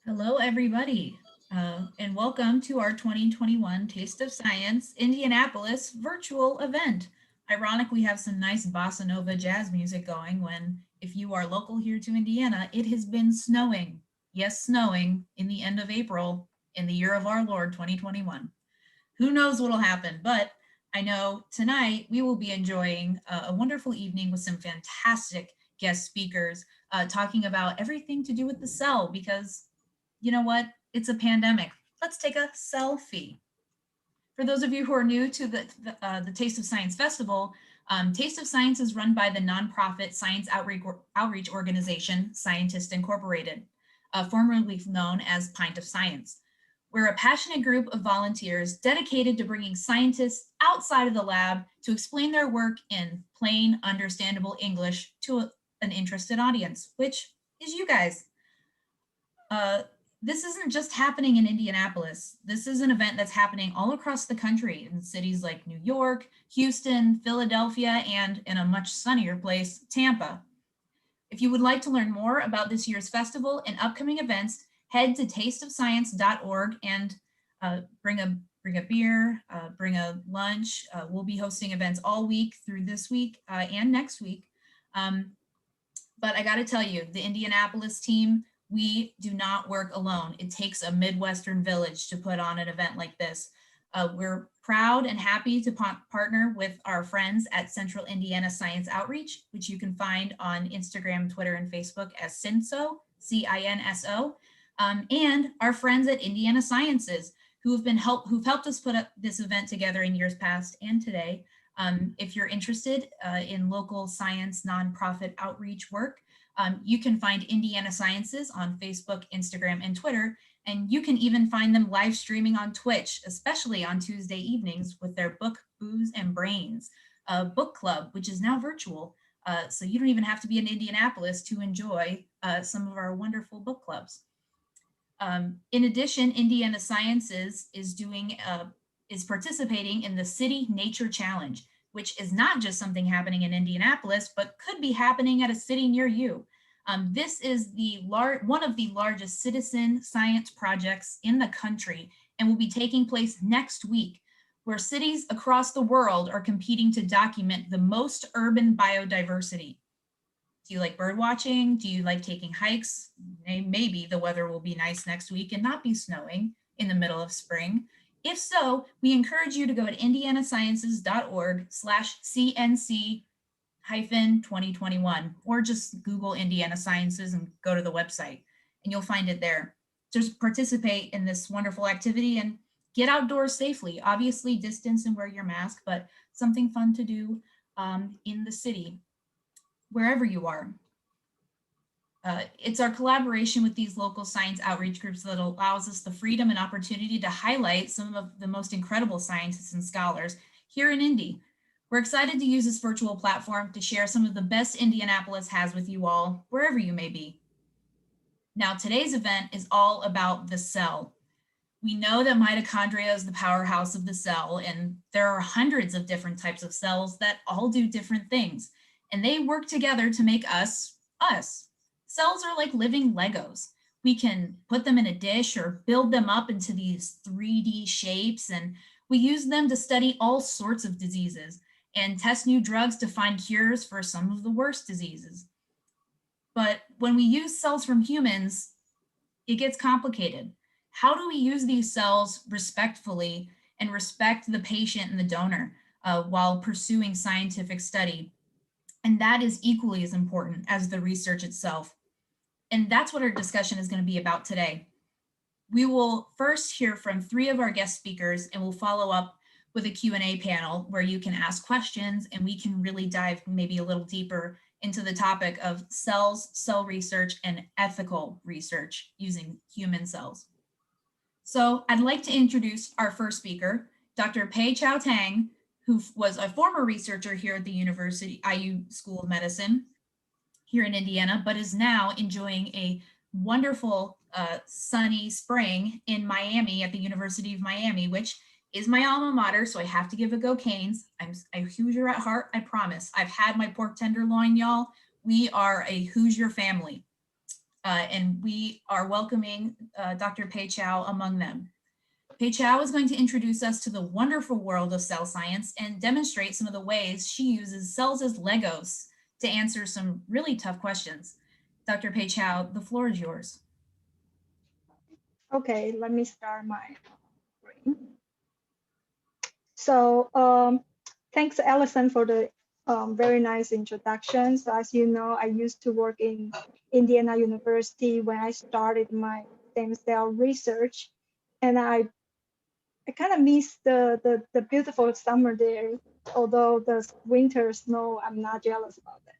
Hello, everybody, and welcome to our 2021 Taste of Science Indianapolis virtual event. Ironic, we have some nice bossa nova jazz music going when, if you are local here to Indiana, it has been snowing. Yes, snowing in the end of April in the year of our Lord 2021. Who knows what'll happen, but I know tonight we will be enjoying a wonderful evening with some fantastic guest speakers talking about everything to do with the cell because you know what? It's a pandemic. Let's take a selfie. For those of you who are new to the Taste of Science Festival, Taste of Science is run by the nonprofit science outreach organization, Scientists Incorporated, formerly known as Pint of Science. We're a passionate group of volunteers dedicated to bringing scientists outside of the lab to explain their work in plain, understandable English to an interested audience, which is you guys. This isn't just happening in Indianapolis. This is an event that's happening all across the country in cities like New York, Houston, Philadelphia, and in a much sunnier place, Tampa. If you would like to learn more about this year's festival and upcoming events, head to tasteofscience.org and bring a beer, bring a lunch. We'll be hosting events all week through this week and next week. But I gotta tell you, the Indianapolis team, we do not work alone. It takes a Midwestern village to put on an event like this. We're proud and happy to partner with our friends at Central Indiana Science Outreach, which you can find on Instagram, Twitter, and Facebook as CINSO, C-I-N-S-O, and our friends at Indiana Sciences, who've helped us put up this event together in years past and today. If you're interested in local science nonprofit outreach work, you can find Indiana Sciences on Facebook, Instagram, and Twitter, and you can even find them live streaming on Twitch, especially on Tuesday evenings with their book, Booze and Brains, a book club, which is now virtual. So you don't even have to be in Indianapolis to enjoy some of our wonderful book clubs. In addition, Indiana Sciences is participating in the City Nature Challenge, which is not just something happening in Indianapolis, but could be happening at a city near you. This is one of the largest citizen science projects in the country and will be taking place next week, where cities across the world are competing to document the most urban biodiversity. Do you like bird watching? Do you like taking hikes? Maybe the weather will be nice next week and not be snowing in the middle of spring. If so, we encourage you to go to indianasciences.org/CNC-2021, or just Google Indiana Sciences and go to the website and you'll find it there. Just participate in this wonderful activity and get outdoors safely. Obviously distance and wear your mask, but something fun to do in the city, wherever you are. It's our collaboration with these local science outreach groups that allows us the freedom and opportunity to highlight some of the most incredible scientists and scholars here in Indy. We're excited to use this virtual platform to share some of the best Indianapolis has with you all, wherever you may be. Now, today's event is all about the cell. We know that mitochondria is the powerhouse of the cell, and there are hundreds of different types of cells that all do different things, and they work together to make us, us. Cells are like living Legos. We can put them in a dish or build them up into these 3D shapes, and we use them to study all sorts of diseases and test new drugs to find cures for some of the worst diseases. But when we use cells from humans, it gets complicated. How do we use these cells respectfully and respect the patient and the donor while pursuing scientific study? And that is equally as important as the research itself. And that's what our discussion is going to be about today. We will first hear from 3 of our guest speakers, and we'll follow up with a Q&A panel where you can ask questions and we can really dive maybe a little deeper into the topic of cells, cell research, and ethical research using human cells. So I'd like to introduce our first speaker, Dr. Pei Chao Tang, who was a former researcher here at the University IU School of Medicine here in Indiana, but is now enjoying a wonderful sunny spring in Miami at the University of Miami, which is my alma mater, so I have to give a go Canes. I'm a Hoosier at heart, I promise. I've had my pork tenderloin, y'all. We are a Hoosier family, and we are welcoming Dr. Pei Chow among them. Pei Chow is going to introduce us to the wonderful world of cell science and demonstrate some of the ways she uses cells as Legos to answer some really tough questions. Dr. Pei Chow, the floor is yours. Okay, let me start my screen. So thanks, Allison, for the very nice introduction. So as you know, I used to work in Indiana University when I started my stem cell research, and I kind of miss the beautiful summer there. Although the winter snow, I'm not jealous about that.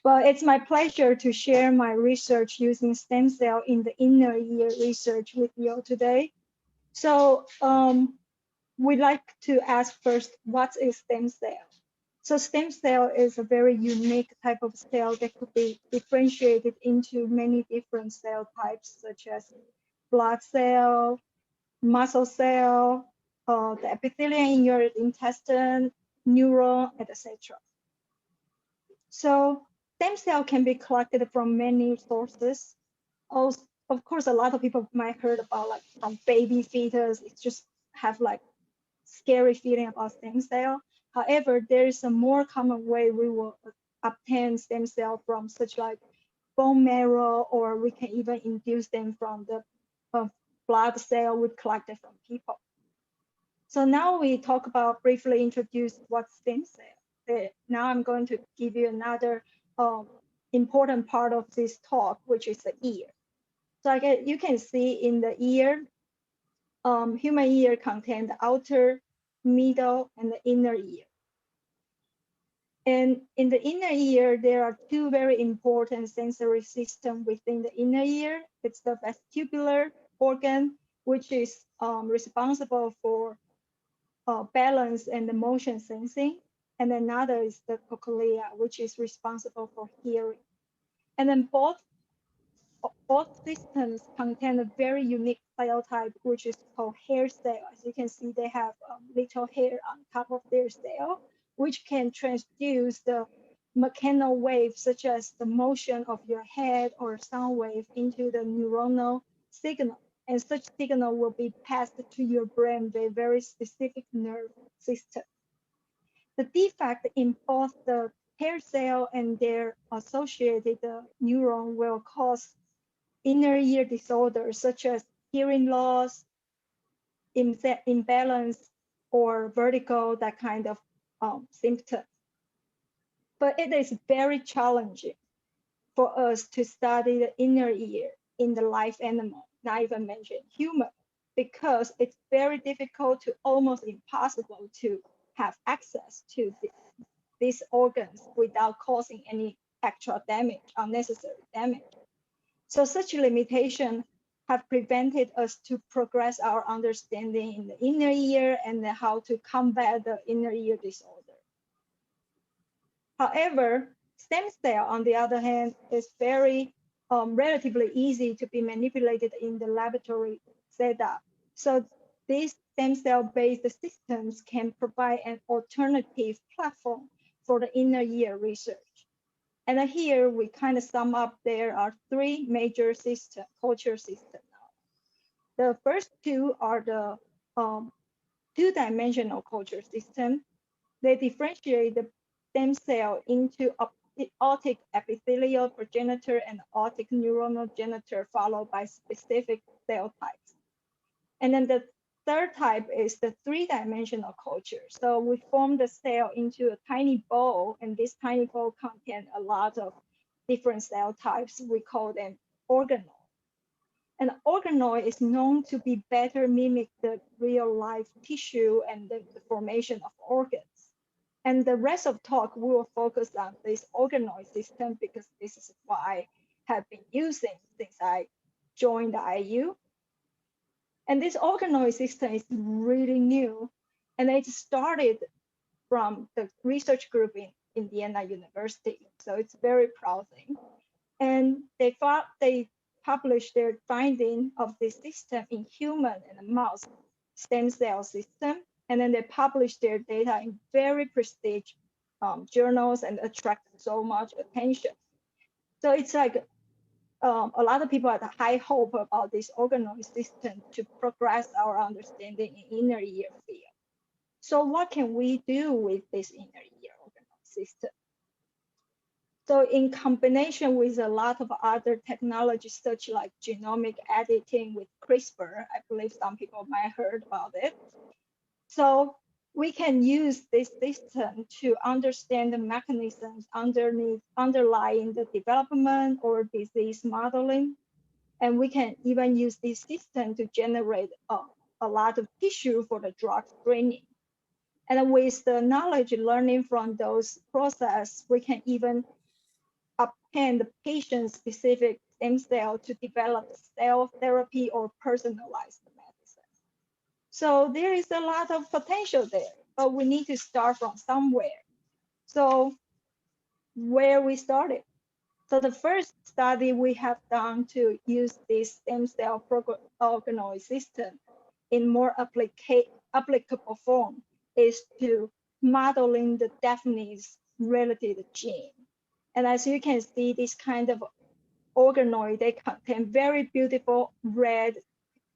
But it's my pleasure to share my research using stem cell in the inner ear research with you today. So we'd like to ask first, what is stem cell? So stem cell is a very unique type of cell that could be differentiated into many different cell types, such as blood cell, muscle cell, the epithelium in your intestine, neuron, etc. So stem cell can be collected from many sources. Also, of course, a lot of people might heard about like from baby fetus. It just have like scary feeling about stem cell. However, there is a more common way we will obtain stem cell from, such like bone marrow, or we can even induce them from the blood cell we collected from people. So now we talk about briefly introduce what stem cell. Now I'm going to give you another important part of this talk, which is the ear. So again, you can see in the ear, human ear contains the outer, middle, and the inner ear. And in the inner ear, there are two very important sensory systems within the inner ear. It's the vestibular organ, which is responsible for balance and the motion sensing. And another is the cochlea, which is responsible for hearing. And then both systems contain a very unique cell type, which is called hair cell. As you can see, they have little hair on top of their cell, which can transduce the mechanical wave, such as the motion of your head or sound wave, into the neuronal signal. And such signal will be passed to your brain by a very specific nerve system. The defect in both the hair cell and their associated neuron will cause inner ear disorders such as hearing loss, imbalance, or vertigo, that kind of symptom. But it is very challenging for us to study the inner ear in the live animal, not even mention human, because it's very difficult to almost impossible to have access to these organs without causing any actual damage, unnecessary damage. So such limitations have prevented us to progress our understanding in the inner ear and how to combat the inner ear disorder. However, stem cell, on the other hand, is very relatively easy to be manipulated in the laboratory setup. So these stem cell-based systems can provide an alternative platform for the inner ear research. And here we kind of sum up, there are three major culture systems. The first two are the two-dimensional culture system. They differentiate the stem cell into aortic epithelial progenitor and aortic neuronal genitor, followed by specific cell types. And then the third type is the three-dimensional culture. So we form the cell into a tiny ball, and this tiny ball contains a lot of different cell types. We call them organoid. And organoid is known to be better mimic the real life tissue and the formation of organs. And the rest of talk we will focus on this organoid system, because this is what I have been using since I joined the IU. And this organoid system is really new, and it started from the research group in Indiana University. So it's very promising. And they published their finding of this system in human and mouse stem cell system. And then they published their data in very prestigious journals and attracted so much attention. So it's like a lot of people have high hope about this organoid system to progress our understanding in inner ear field. So what can we do with this inner ear organoid system? So in combination with a lot of other technologies, such like genomic editing with CRISPR, I believe some people might have heard about it. So we can use this system to understand the mechanisms underlying the development or disease modeling. And we can even use this system to generate a lot of tissue for the drug screening. And with the knowledge learning from those processes, we can even obtain the patient-specific stem cell to develop cell therapy or personalized medicine. So there is a lot of potential there, but we need to start from somewhere. So where we started. So the first study we have done to use this stem cell organoid system in more applicable form is to modeling the deafness related gene. And as you can see, this kind of organoid, they contain very beautiful red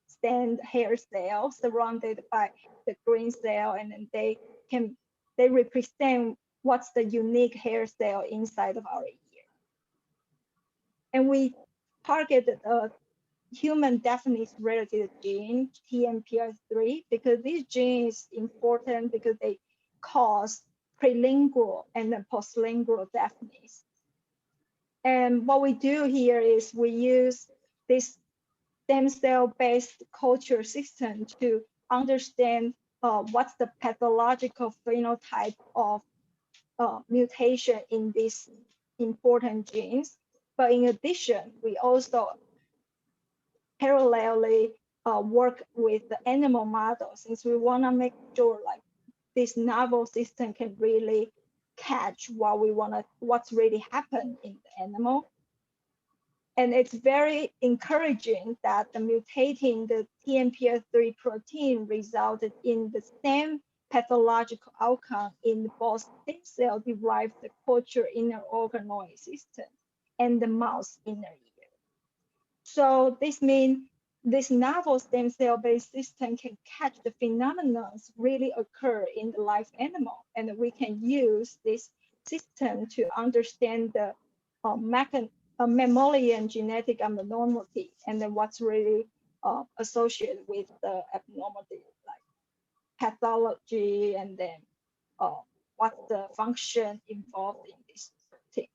stem hair cells surrounded by the green cell, and then they represent what's the unique hair cell inside of our ear. And we targeted a human deafness related gene, TMPR3, because this gene is important because they cause prelingual and then postlingual deafness. And what we do here is we use this stem cell based culture system to understand what's the pathological phenotype of mutation in these important genes. But in addition, we also parallelly work with the animal model, since we want to make sure like this novel system can really catch what's really happened in the animal. And it's very encouraging that the mutating the TMPR3 protein resulted in the same pathological outcome in both stem cell derived culture inner organoid system and the mouse inner ear. So this means this novel stem cell based system can catch the phenomena really occur in the live animal, and we can use this system to understand the mammalian genetic abnormality and then what's really associated with the abnormality, like pathology, and then what's the function involved in this protein.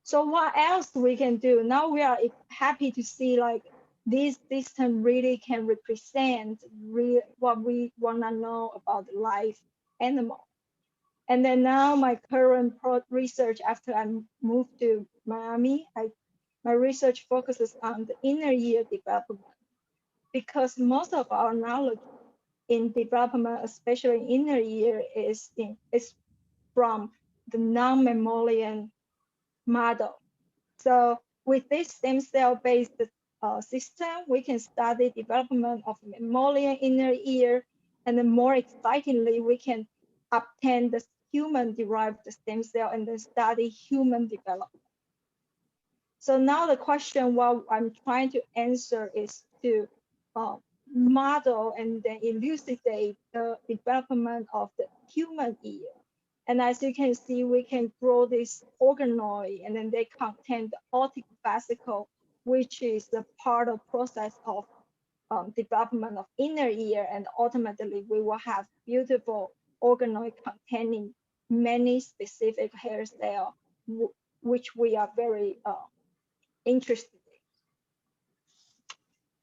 So what else we can do? Now we are happy to see like this system really can represent what we want to know about the live animal. And then now my current research after I moved to Miami, my research focuses on the inner ear development, because most of our knowledge in development, especially inner ear, is from the non-mammalian model. So with this stem cell-based system, we can study development of mammalian inner ear, and then more excitingly, we can obtain the human-derived stem cell and then study human development. So now the question what I'm trying to answer is to model and then elucidate the development of the human ear. And as you can see, we can grow this organoid, and then they contain the aortic vesicle, which is the part of process of development of inner ear, and ultimately we will have beautiful organoid containing many specific hair cells, which we are very interested in.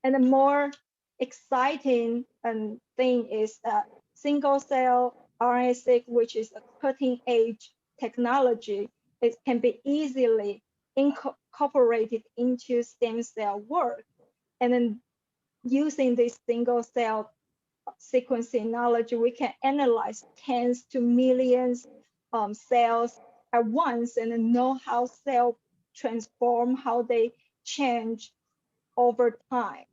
And the more exciting thing is that single cell RNA-seq, which is a cutting edge technology, it can be easily incorporated into stem cell work. And then using this single cell sequencing knowledge, we can analyze tens to millions cells at once and know how cells transform, how they change over time.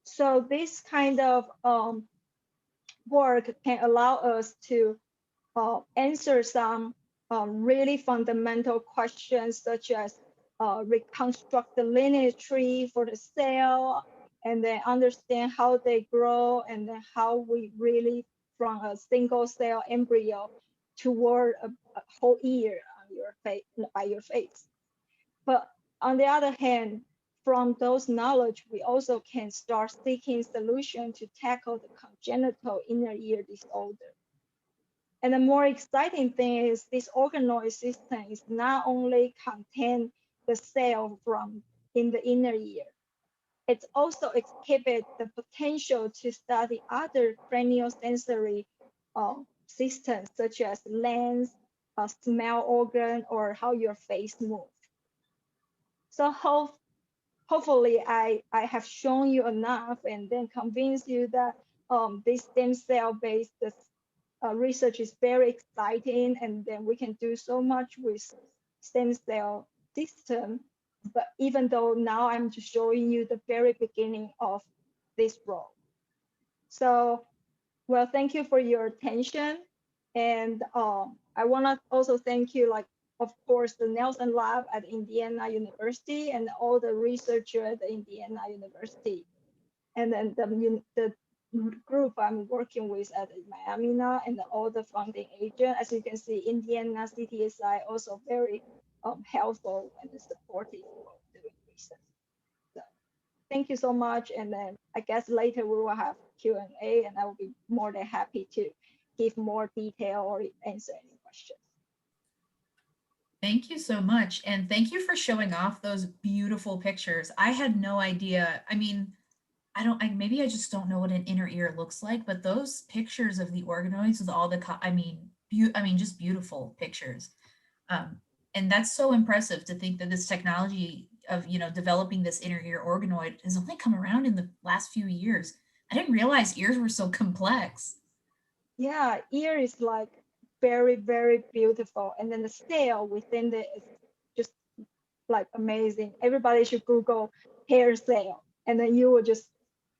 So this kind of work can allow us to answer some really fundamental questions such as reconstruct the lineage tree for the cell, and then understand how they grow, and then how we really from a single cell embryo toward a whole ear on your face, by your face. But on the other hand, from those knowledge, we also can start seeking solution to tackle the congenital inner ear disorder. And the more exciting thing is this organoid system is not only contain the cell from in the inner ear, it also exhibit the potential to study other cranial sensory systems such as lens, smell organ, or how your face moves. So hopefully I have shown you enough and then convince you that this stem cell based research is very exciting, and then we can do so much with stem cell system. But even though now I'm just showing you the very beginning of this role. So, well, thank you for your attention. And I want to also thank you, like, of course, the Nelson Lab at Indiana University and all the researchers at Indiana University. And then the group I'm working with at Miami now, and all the funding agent. As you can see, Indiana CTSI also very helpful and supportive for doing research. So thank you so much. And then I guess later we will have Q&A, and I will be more than happy to give more detail or answer any questions. Thank you so much. And thank you for showing off those beautiful pictures. I had no idea. I mean, maybe I just don't know what an inner ear looks like, but those pictures of the organoids with all the, just beautiful pictures. And that's so impressive to think that this technology of, developing this inner ear organoid has only come around in the last few years. I didn't realize ears were so complex. Yeah, ear is like very, very beautiful. And then the scale within it is just like amazing. Everybody should Google hair cell, and then you will just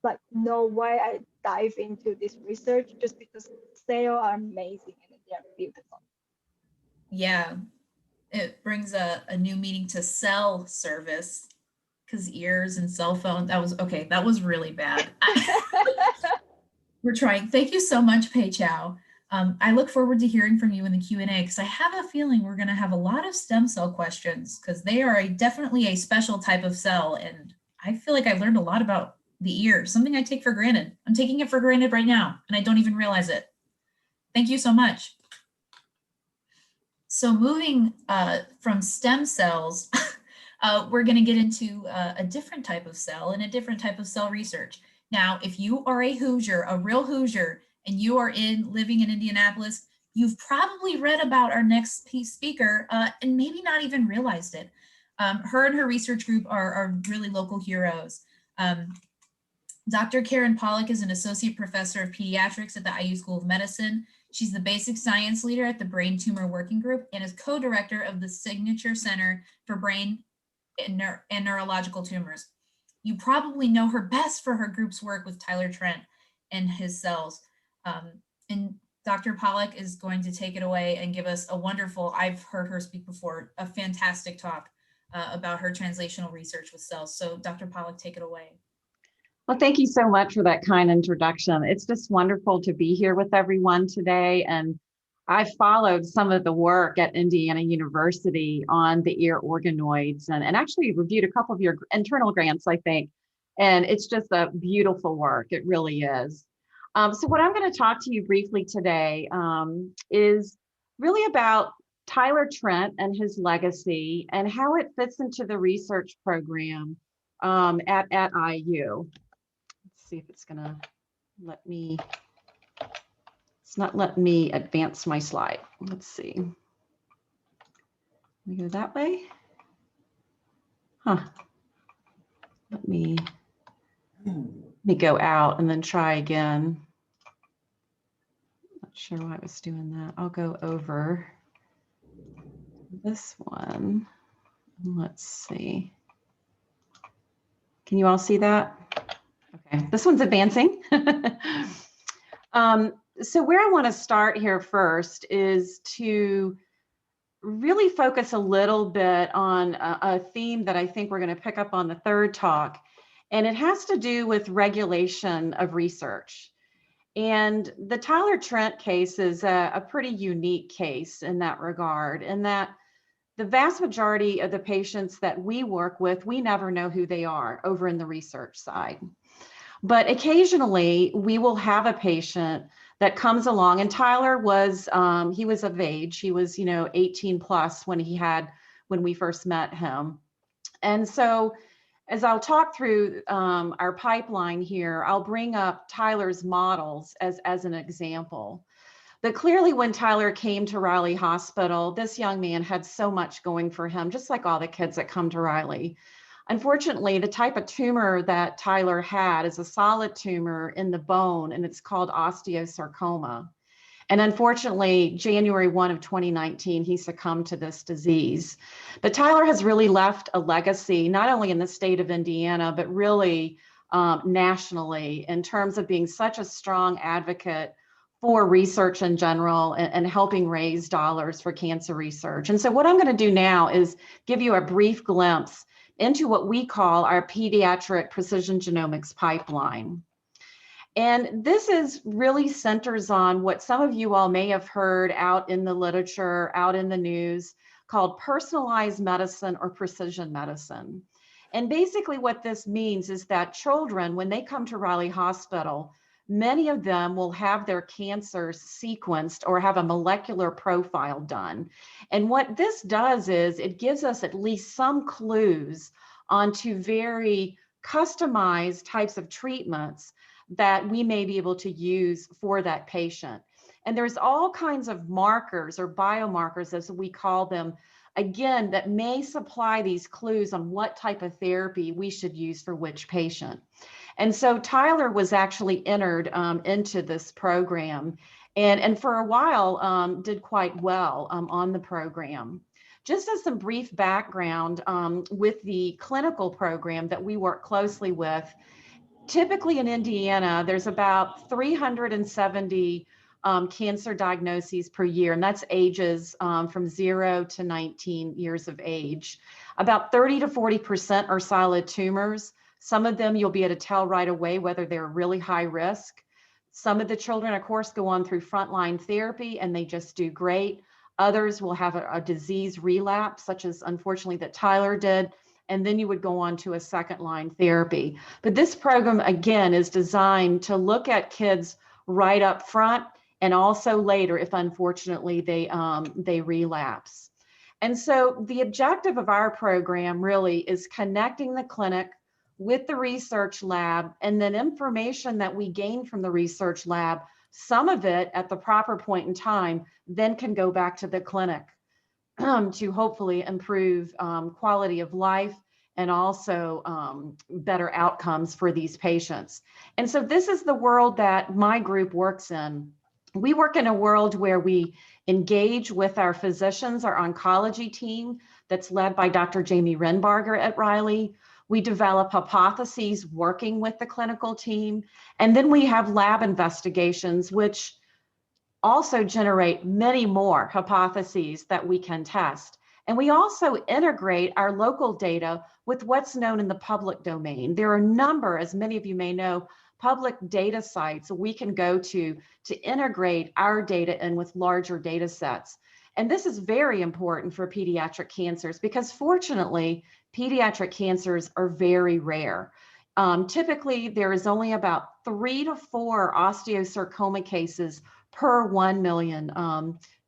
like know why I dive into this research, just because cell are amazing and they're beautiful. Yeah, it brings a new meaning to cell service, because ears and cell phone, that was really bad. We're trying. Thank you so much, Pei Chow. I look forward to hearing from you in the Q&A, because I have a feeling we're going to have a lot of stem cell questions, because they are definitely a special type of cell. And I feel like I learned a lot about the ear, something I take for granted. I'm taking it for granted right now, and I don't even realize it. Thank you so much. So moving from stem cells, we're going to get into a different type of cell and a different type of cell research. Now, if you are a Hoosier, a real Hoosier, and you are living in Indianapolis, you've probably read about our next speaker and maybe not even realized it. Her and her research group are really local heroes. Dr. Karen Pollock is an associate professor of pediatrics at the IU School of Medicine. She's the basic science leader at the Brain Tumor Working Group and is co-director of the Signature Center for Brain and Neurological Tumors. You probably know her best for her group's work with Tyler Trent and his cells. And Dr. Pollock is going to take it away and give us a wonderful, I've heard her speak before, a fantastic talk about her translational research with cells. So Dr. Pollock, take it away. Well, thank you so much for that kind introduction. It's just wonderful to be here with everyone today. And I followed some of the work at Indiana University on the ear organoids and actually reviewed a couple of your internal grants, I think. And it's just a beautiful work. It really is. So what I'm going to talk to you briefly today is really about Tyler Trent and his legacy and how it fits into the research program at IU. Let's see if it's going to let me. It's not letting me advance my slide. Let's see. We go that way. Huh. Let me go out and then try again. Not sure why I was doing that. I'll go over this one. Let's see. Can you all see that? Okay, this one's advancing. So where I want to start here first is to really focus a little bit on a theme that I think we're going to pick up on the third talk, and it has to do with regulation of research. And the Tyler Trent case is a pretty unique case in that regard, in that the vast majority of the patients that we work with, we never know who they are over in the research side. But occasionally we will have a patient that comes along, and Tyler was, he was of age. He was, 18 plus when we first met him. And so as I'll talk through our pipeline here, I'll bring up Tyler's models as an example. But clearly when Tyler came to Riley Hospital, this young man had so much going for him, just like all the kids that come to Riley. Unfortunately, the type of tumor that Tyler had is a solid tumor in the bone, and it's called osteosarcoma. And unfortunately, January 1 of 2019, he succumbed to this disease. But Tyler has really left a legacy, not only in the state of Indiana, but really nationally, in terms of being such a strong advocate for research in general and helping raise dollars for cancer research. And so what I'm going to do now is give you a brief glimpse into what we call our pediatric precision genomics pipeline. And this is really centers on what some of you all may have heard out in the literature, out in the news, called personalized medicine or precision medicine. And basically what this means is that children, when they come to Riley Hospital, many of them will have their cancers sequenced or have a molecular profile done. And what this does is it gives us at least some clues onto very customized types of treatments that we may be able to use for that patient. And there's all kinds of markers or biomarkers, as we call them, again, that may supply these clues on what type of therapy we should use for which patient. And so Tyler was actually entered into this program and for a while did quite well on the program. Just as some brief background with the clinical program that we work closely with, typically in Indiana, there's about 370 cancer diagnoses per year, and that's ages from 0 to 19 years of age. About 30 to 40% are solid tumors. Some of them you'll be able to tell right away whether they're really high risk. Some of the children, of course, go on through frontline therapy and they just do great. Others will have a disease relapse, such as unfortunately that Tyler did, and then you would go on to a second line therapy. But this program, again, is designed to look at kids right up front and also later if unfortunately they relapse. And so the objective of our program really is connecting the clinic with the research lab, and then information that we gain from the research lab, some of it at the proper point in time, then can go back to the clinic to hopefully improve quality of life and also better outcomes for these patients. And so this is the world that my group works in. We work in a world where we engage with our physicians, our oncology team that's led by Dr. Jamie Renbarger at Riley. We develop hypotheses working with the clinical team. And then we have lab investigations, which also generate many more hypotheses that we can test. And we also integrate our local data with what's known in the public domain. There are a number, as many of you may know, public data sites we can go to integrate our data in with larger data sets. And this is very important for pediatric cancers because fortunately, pediatric cancers are very rare. Typically, there is only about 3 to 4 osteosarcoma cases per 1 million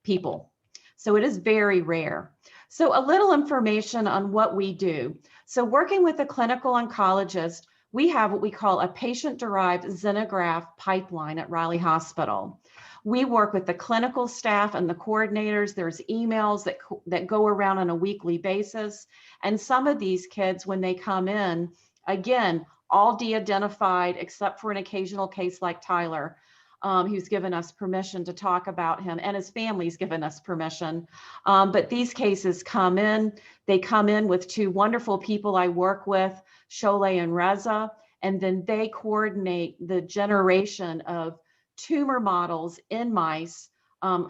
people. So it is very rare. So a little information on what we do. So working with a clinical oncologist, we have what we call a patient-derived xenograft pipeline at Riley Hospital. We work with the clinical staff and the coordinators. There's emails that go around on a weekly basis. And some of these kids, when they come in, again, all de-identified except for an occasional case like Tyler, who's given us permission to talk about him, and his family's given us permission. But these cases come in. They come in with 2 wonderful people I work with, Sholay and Reza, and then they coordinate the generation of tumor models in mice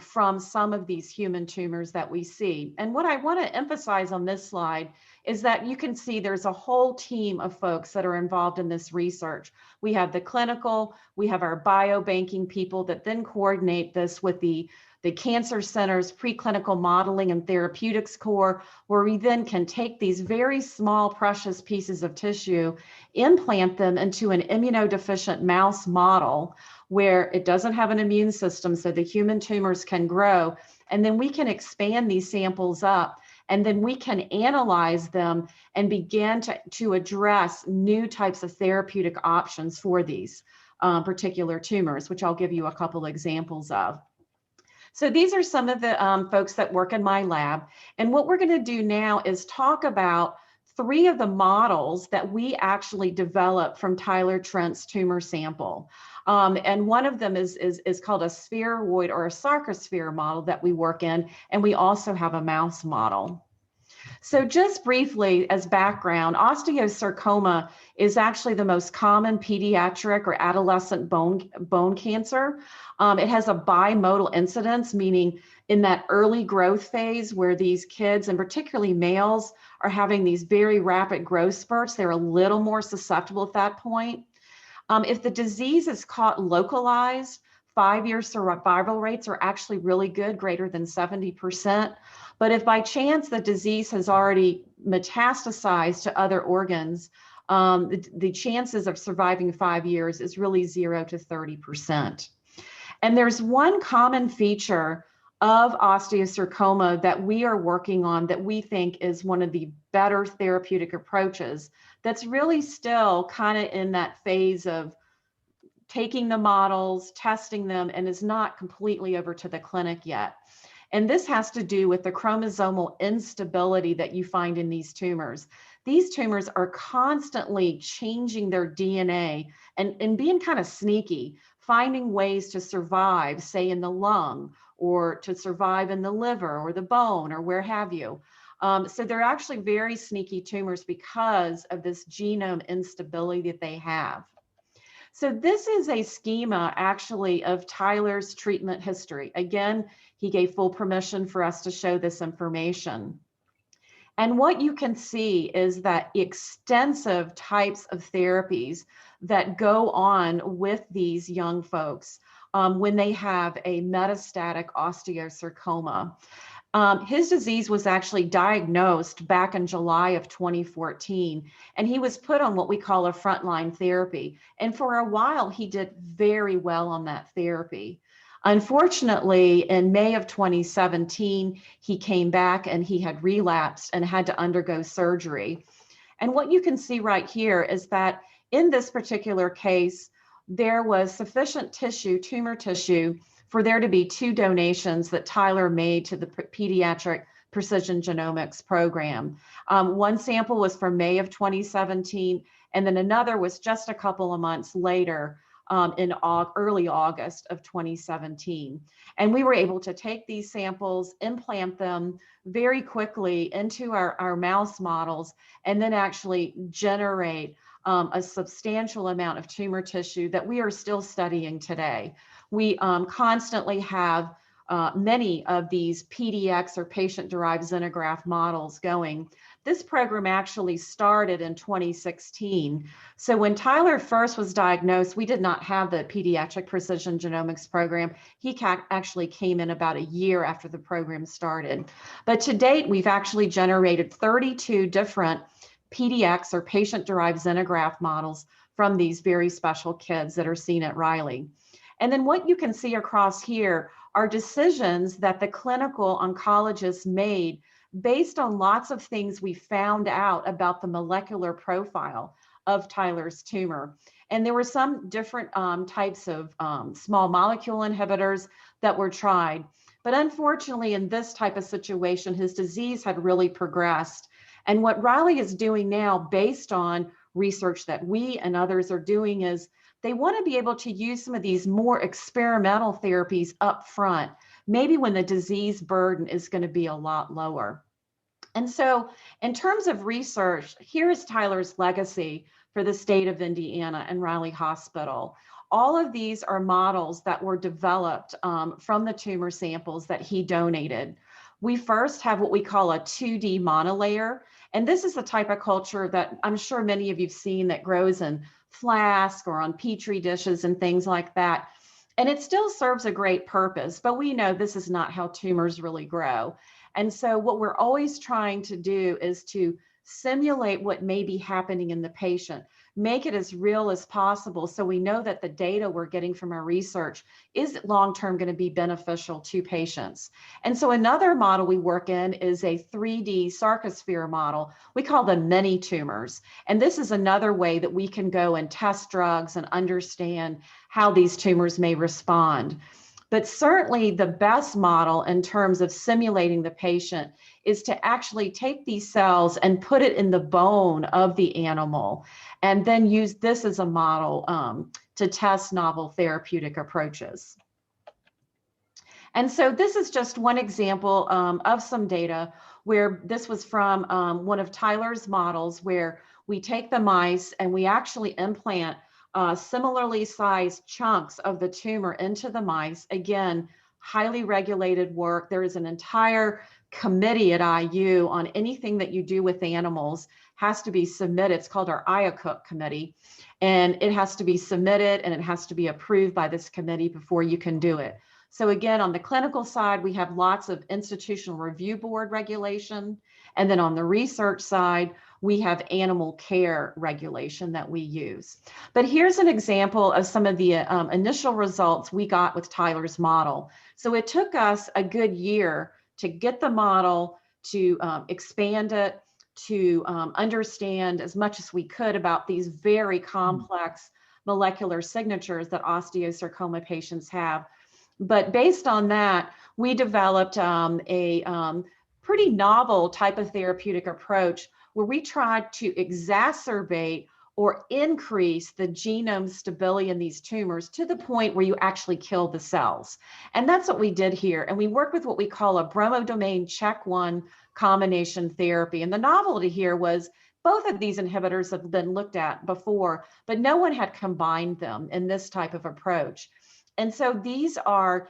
from some of these human tumors that we see. And what I want to emphasize on this slide is that you can see there's a whole team of folks that are involved in this research. We have the clinical, we have our biobanking people that then coordinate this with the Cancer Center's preclinical modeling and therapeutics core, where we then can take these very small, precious pieces of tissue, implant them into an immunodeficient mouse model where it doesn't have an immune system, so the human tumors can grow. And then we can expand these samples up, and then we can analyze them and begin to address new types of therapeutic options for these particular tumors, which I'll give you a couple examples of. So these are some of the folks that work in my lab. And what we're going to do now is talk about 3 of the models that we actually developed from Tyler Trent's tumor sample. And one of them is called a spheroid or a sarcosphere model that we work in. And we also have a mouse model. So just briefly as background, osteosarcoma is actually the most common pediatric or adolescent bone cancer. It has a bimodal incidence, meaning in that early growth phase where these kids, and particularly males, are having these very rapid growth spurts, they're a little more susceptible at that point. If the disease is caught localized, 5-year survival rates are actually really good, greater than 70%. But if by chance the disease has already metastasized to other organs, the chances of surviving 5 years is really 0 to 30%. And there's one common feature of osteosarcoma that we are working on that we think is one of the better therapeutic approaches that's really still kind of in that phase of taking the models, testing them, and is not completely over to the clinic yet. And this has to do with the chromosomal instability that you find in these tumors. These tumors are constantly changing their DNA and being kind of sneaky, finding ways to survive, say in the lung, or to survive in the liver or the bone or where have you. So they're actually very sneaky tumors because of this genome instability that they have. So this is a schema actually of Tyler's treatment history. Again, he gave full permission for us to show this information. And what you can see is that extensive types of therapies that go on with these young folks when they have a metastatic osteosarcoma. His disease was actually diagnosed back in July of 2014, and he was put on what we call a frontline therapy. And for a while, he did very well on that therapy. Unfortunately, in May of 2017, he came back and he had relapsed and had to undergo surgery. And what you can see right here is that in this particular case, there was sufficient tissue, tumor tissue, for there to be 2 donations that Tyler made to the Pediatric Precision Genomics program. One sample was from May of 2017, and then another was just a couple of months later in early August of 2017. And we were able to take these samples, implant them very quickly into our mouse models, and then actually generate a substantial amount of tumor tissue that we are still studying today. We constantly have many of these PDX or patient-derived xenograft models going. This program actually started in 2016. So when Tyler first was diagnosed, we did not have the Pediatric Precision Genomics program. He actually came in about a year after the program started. But to date, we've actually generated 32 different PDX or patient-derived xenograft models from these very special kids that are seen at Riley. And then what you can see across here are decisions that the clinical oncologists made based on lots of things we found out about the molecular profile of Tyler's tumor. And there were some different types of small molecule inhibitors that were tried. But unfortunately, in this type of situation, his disease had really progressed. And what Riley is doing now, based on research that we and others are doing, is they want to be able to use some of these more experimental therapies up front, maybe when the disease burden is going to be a lot lower. And so in terms of research, here is Tyler's legacy for the state of Indiana and Riley Hospital. all of these are models that were developed from the tumor samples that he donated. We first have what we call a 2D monolayer. And this is the type of culture that I'm sure many of you've seen that grows in flask or on Petri dishes and things like that. And it still serves a great purpose, but we know this is not how tumors really grow. And so what we're always trying to do is to simulate what may be happening in the patient, make it as real as possible so we know that the data we're getting from our research is long-term going to be beneficial to patients. And so another model we work in is a 3D sarcosphere model. We call them mini tumors. And this is another way that we can go and test drugs and understand how these tumors may respond. But certainly the best model in terms of simulating the patient is to actually take these cells and put it in the bone of the animal, and then use this as a model to test novel therapeutic approaches. And so this is just one example of some data where this was from one of Tyler's models, where we take the mice and we actually implant similarly sized chunks of the tumor into the mice. Again, highly regulated work. There is an entire committee at IU on anything that you do with animals has to be submitted. It's called our IACUC committee, and it has to be submitted and it has to be approved by this committee before you can do it. So again, on the clinical side, we have lots of institutional review board regulation. And then on the research side, we have animal care regulation that we use. But here's an example of some of the initial results we got with Tyler's model. So it took us a good year to get the model, to expand it, to understand as much as we could about these very complex molecular signatures that osteosarcoma patients have. But based on that, we developed a pretty novel type of therapeutic approach where we tried to exacerbate or increase the genome stability in these tumors to the point where you actually kill the cells. And that's what we did here. And we work with what we call a bromodomain check-1 combination therapy. And the novelty here was both of these inhibitors have been looked at before, but no one had combined them in this type of approach. And so these are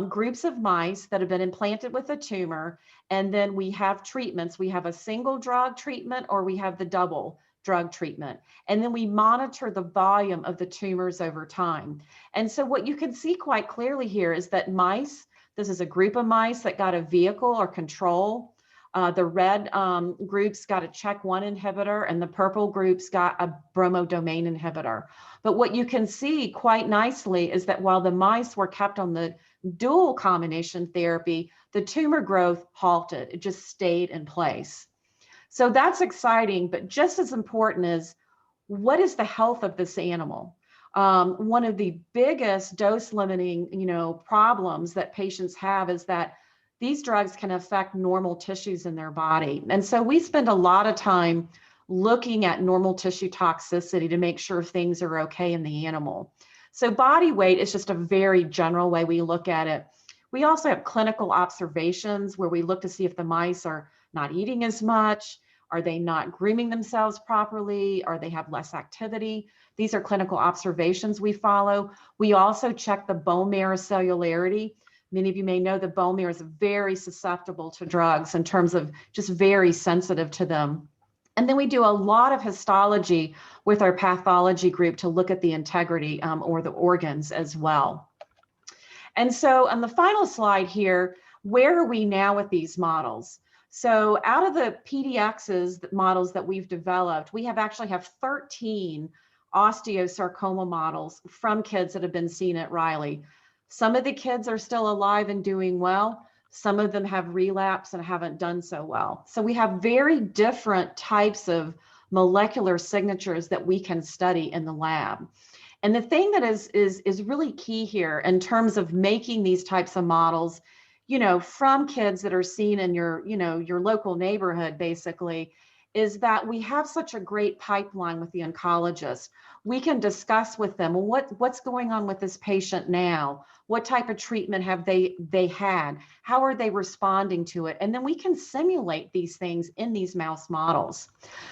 groups of mice that have been implanted with a tumor, and then we have treatments. We have a single drug treatment or we have the double drug treatment. And then we monitor the volume of the tumors over time. And so what you can see quite clearly here is that mice, this is a group of mice that got a vehicle or control. The red groups got a check-1 inhibitor and the purple groups got a bromodomain inhibitor. But what you can see quite nicely is that while the mice were kept on the dual combination therapy, the tumor growth halted. It just stayed in place. So that's exciting, but just as important is what is the health of this animal? One of the biggest dose limiting, problems that patients have is that these drugs can affect normal tissues in their body. And so we spend a lot of time looking at normal tissue toxicity to make sure things are okay in the animal. So body weight is just a very general way we look at it. We also have clinical observations where we look to see if the mice are not eating as much, are they not grooming themselves properly, or they have less activity. These are clinical observations we follow. We also check the bone marrow cellularity. Many of you may know the bone marrow is very susceptible to drugs in terms of just very sensitive to them. And then we do a lot of histology with our pathology group to look at the integrity or the organs as well. And so on the final slide here, where are we now with these models? So out of the PDXs, the models that we've developed, we actually have 13 osteosarcoma models from kids that have been seen at Riley. Some of the kids are still alive and doing well. Some of them have relapsed and haven't done so well. So we have very different types of molecular signatures that we can study in the lab. And the thing that is really key here in terms of making these types of models, from kids that are seen in your local neighborhood, basically, is that we have such a great pipeline with the oncologist. We can discuss with them, well, what's going on with this patient now? What type of treatment have they had? How are they responding to it? And then we can simulate these things in these mouse models.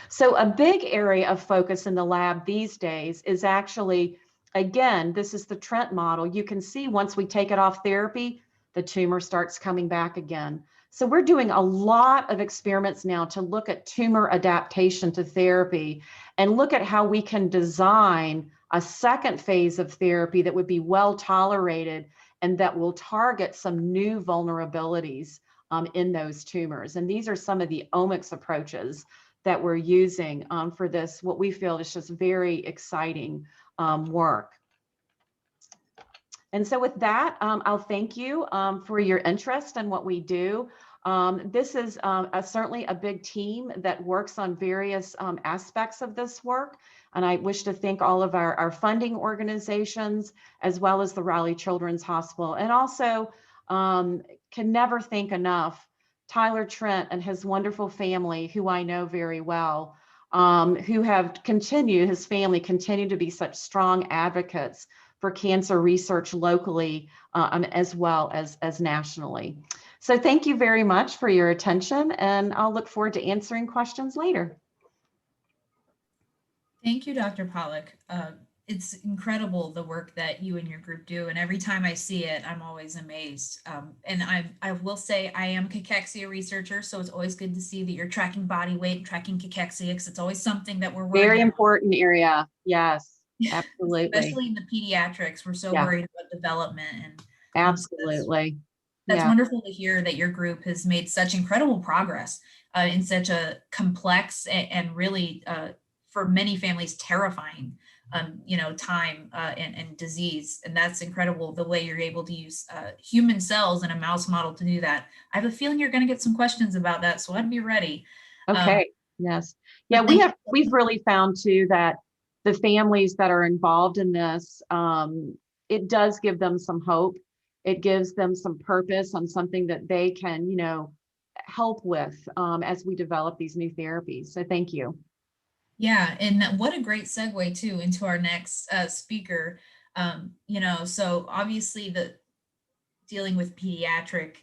So a big area of focus in the lab these days is actually Again, this is the Trent model. You can see once we take it off therapy, the tumor starts coming back again. So we're doing a lot of experiments now to look at tumor adaptation to therapy and look at how we can design a second phase of therapy that would be well tolerated and that will target some new vulnerabilities in those tumors. And these are some of the omics approaches that we're using for this, what we feel is just very exciting work. And so with that, I'll thank you for your interest in what we do. This is certainly a big team that works on various aspects of this work. And I wish to thank all of our funding organizations, as well as the Raleigh Children's Hospital. And also can never thank enough Tyler Trent and his wonderful family, who I know very well, who have continued, his family continued to be such strong advocates for cancer research locally as well as nationally. So thank you very much for your attention, and I'll look forward to answering questions later. Thank you, Dr. Pollock. It's incredible the work that you and your group do, and every time I see it, I'm always amazed. And I will say I am a cachexia researcher, so it's always good to see that you're tracking body weight, tracking cachexia, because it's always something that we're worried Very about. important area, yes. Absolutely. Especially in the pediatrics, we're so worried about development. And absolutely. That's wonderful to hear that your group has made such incredible progress in such a complex and really, for many families, terrifying, time and disease. And that's incredible, the way you're able to use human cells in a mouse model to do that. I have a feeling you're going to get some questions about that, so I'd be ready. Okay. Yes. Yeah, we've really found too that the families that are involved in this, it does give them some hope. It gives them some purpose on something that they can, help with as we develop these new therapies. So thank you. Yeah, and what a great segue too into our next speaker. So obviously the dealing with pediatric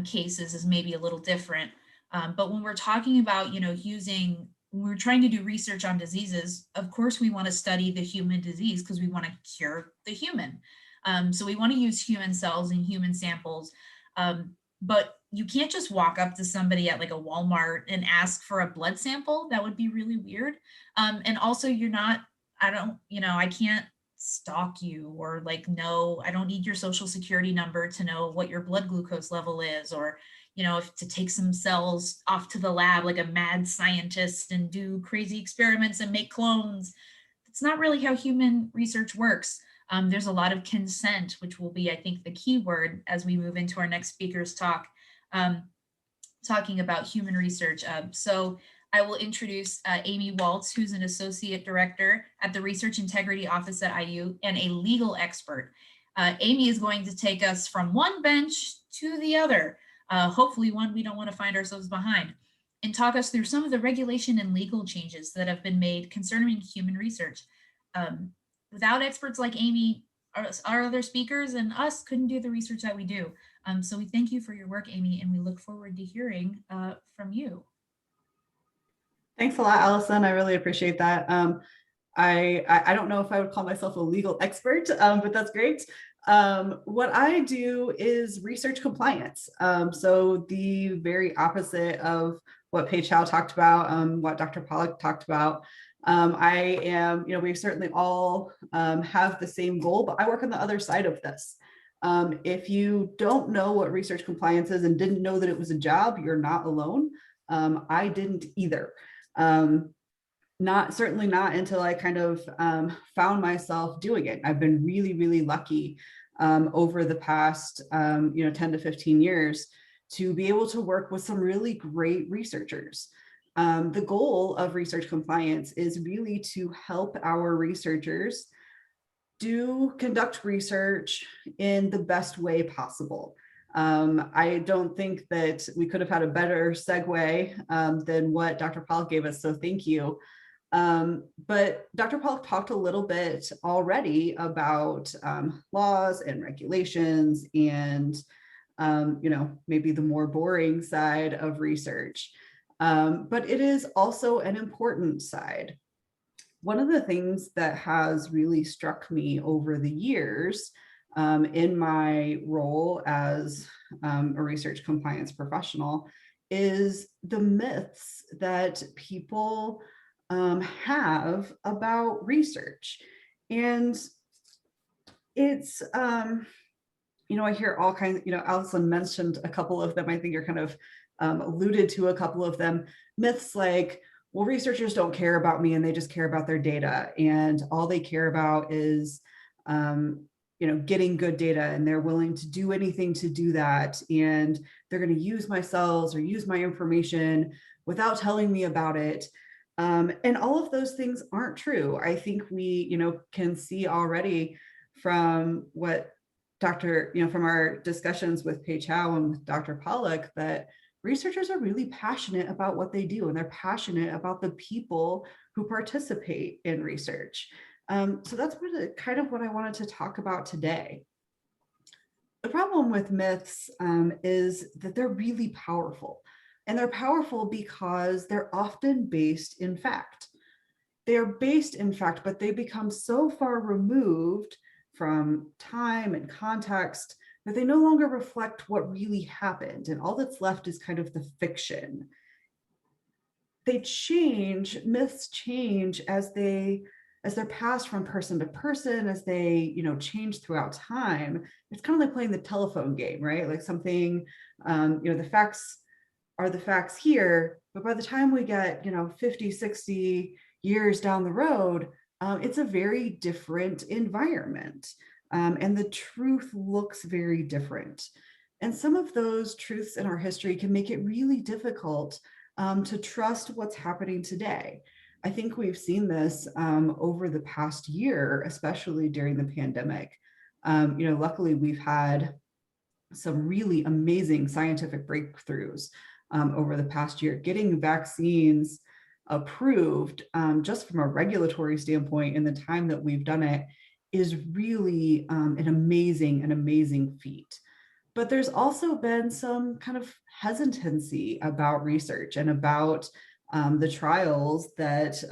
cases is maybe a little different. But when we're talking about, when we're trying to do research on diseases, of course, we want to study the human disease because we want to cure the human. So we want to use human cells and human samples. But you can't just walk up to somebody at like a Walmart and ask for a blood sample. That would be really weird. And also I can't stalk you or I don't need your social security number to know what your blood glucose level is, or if to take some cells off to the lab like a mad scientist and do crazy experiments and make clones. It's not really how human research works. There's a lot of consent, which will be, I think, the key word as we move into our next speaker's talk, talking about human research. So I will introduce Amy Waltz, who's an associate director at the Research Integrity Office at IU and a legal expert. Amy is going to take us from one bench to the other, hopefully one we don't want to find ourselves behind, and talk us through some of the regulation and legal changes that have been made concerning human research. Without experts like Amy, our other speakers and us couldn't do the research that we do. So we thank you for your work, Amy, and we look forward to hearing from you. Thanks a lot, Allison. I really appreciate that. I don't know if I would call myself a legal expert, but that's great. What I do is research compliance. So the very opposite of what Pei Chow talked about, what Dr. Pollock talked about. I am, we certainly all have the same goal, but I work on the other side of this. If you don't know what research compliance is and didn't know that it was a job, you're not alone. I didn't either. Certainly not until I kind of found myself doing it. I've been really, really lucky over the past 10 to 15 years to be able to work with some really great researchers. The goal of research compliance is really to help our researchers conduct research in the best way possible. I don't think that we could have had a better segue than what Dr. Pollock gave us, so thank you. But Dr. Pollock talked a little bit already about laws and regulations and, maybe the more boring side of research. But it is also an important side. one of the things that has really struck me over the years in my role as a research compliance professional is the myths that people have about research. And it's, I hear all kinds, Allison mentioned a couple of them. I think you're kind of alluded to a couple of them. Myths like, well, researchers don't care about me and they just care about their data. And all they care about is, getting good data, and they're willing to do anything to do that. And they're going to use my cells or use my information without telling me about it. And all of those things aren't true. I think we, can see already from what from our discussions with Pei Chow and with Dr. Pollock, that researchers are really passionate about what they do, and they're passionate about the people who participate in research. So that's kind of what I wanted to talk about today. The problem with myths is that they're really powerful, and they're powerful because they're often based in fact. They are based in fact, but they become so far removed from time and context that they no longer reflect what really happened. And all that's left is kind of the fiction. Myths change as they're passed from person to person, as they, change throughout time. It's kind of like playing the telephone game, right? Like something, the facts are the facts here, but by the time we get, 50, 60 years down the road, it's a very different environment. And the truth looks very different. And some of those truths in our history can make it really difficult to trust what's happening today. I think we've seen this over the past year, especially during the pandemic. Luckily we've had some really amazing scientific breakthroughs over the past year. Getting vaccines approved just from a regulatory standpoint in the time that we've done it is really an amazing feat. But there's also been some kind of hesitancy about research and about the trials that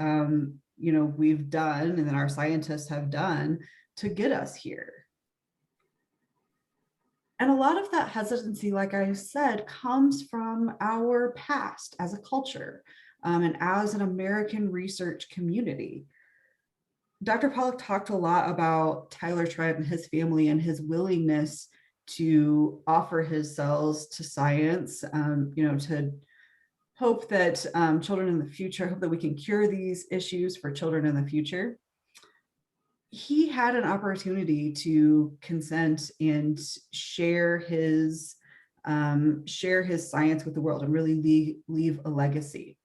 we've done and that our scientists have done to get us here. And a lot of that hesitancy, like I said, comes from our past as a culture and as an American research community. Dr. Pollock talked a lot about Tyler Trent and his family and his willingness to offer his cells to science, to hope that children in the future, hope that we can cure these issues for children in the future. He had an opportunity to consent and share his science with the world and really leave a legacy.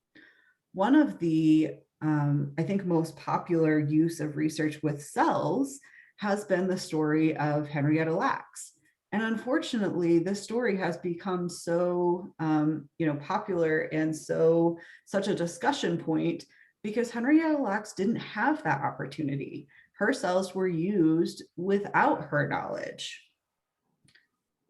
One of the, I think, most popular use of research with cells has been the story of Henrietta Lacks. And unfortunately, this story has become so, popular and such a discussion point because Henrietta Lacks didn't have that opportunity. Her cells were used without her knowledge.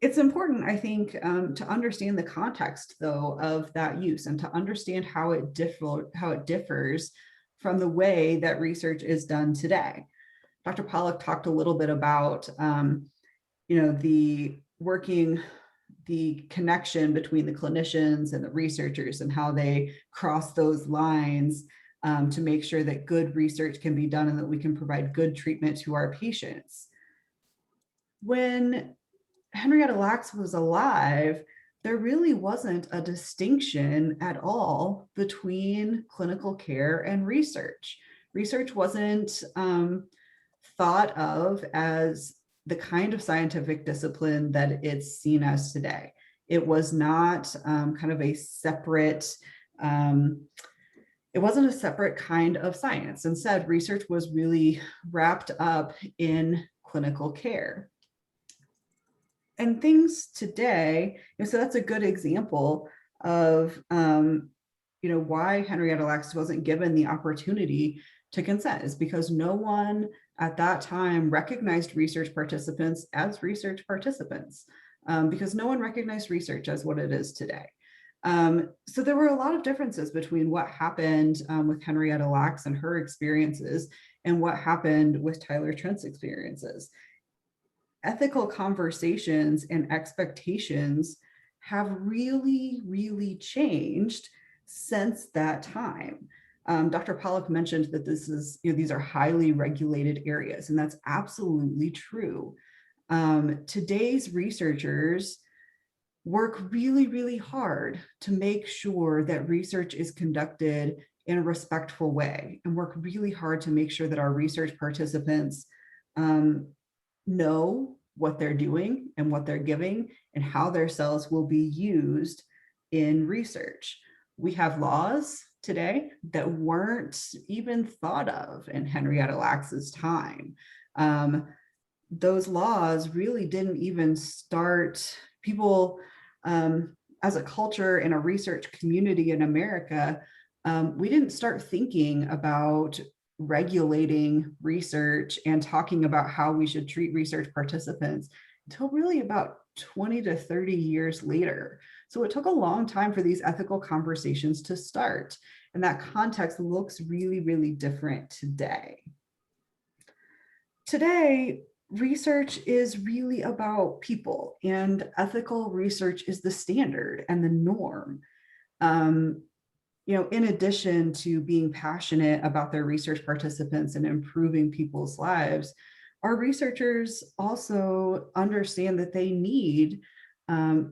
It's important, I think, to understand the context, though, of that use and to understand how it differs from the way that research is done today. Dr. Pollock talked a little bit about, the connection between the clinicians and the researchers and how they cross those lines to make sure that good research can be done and that we can provide good treatment to our patients. When Henrietta Lacks was alive, there really wasn't a distinction at all between clinical care and research. Research wasn't thought of as the kind of scientific discipline that it's seen as today. It was not kind of a separate, it wasn't a separate kind of science. Instead, research was really wrapped up in clinical care. And things today, so that's a good example of, why Henrietta Lacks wasn't given the opportunity to consent, is because no one at that time recognized research participants as research participants, because no one recognized research as what it is today. So there were a lot of differences between what happened with Henrietta Lacks and her experiences and what happened with Tyler Trent's experiences. Ethical conversations and expectations have really, really changed since that time. Dr. Pollock mentioned that these are highly regulated areas, and that's absolutely true. Today's researchers work really, really hard to make sure that research is conducted in a respectful way, and work really hard to make sure that our research participants know what they're doing and what they're giving and how their cells will be used in research. We have laws today that weren't even thought of in Henrietta Lacks's time. Those laws really didn't even start, people as a culture and a research community in America, we didn't start thinking about regulating research and talking about how we should treat research participants until really about 20 to 30 years later. So it took a long time for these ethical conversations to start. And that context looks really, really different today. Today, research is really about people, and ethical research is the standard and the norm. In addition to being passionate about their research participants and improving people's lives, our researchers also understand that they need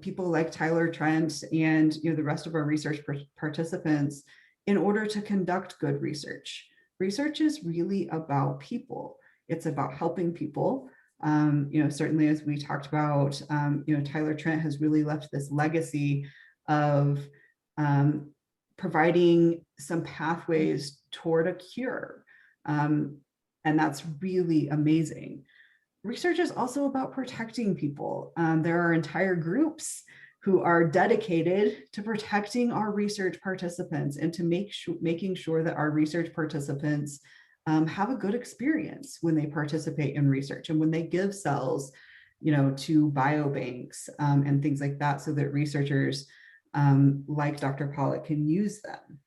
people like Tyler Trent and the rest of our research participants in order to conduct good research. Research is really about people. It's about helping people. Certainly as we talked about, Tyler Trent has really left this legacy of providing some pathways toward a cure. And that's really amazing. Research is also about protecting people. There are entire groups who are dedicated to protecting our research participants and to making sure that our research participants have a good experience when they participate in research and when they give cells, to biobanks and things like that, so that researchers like Dr. Pollock can use them.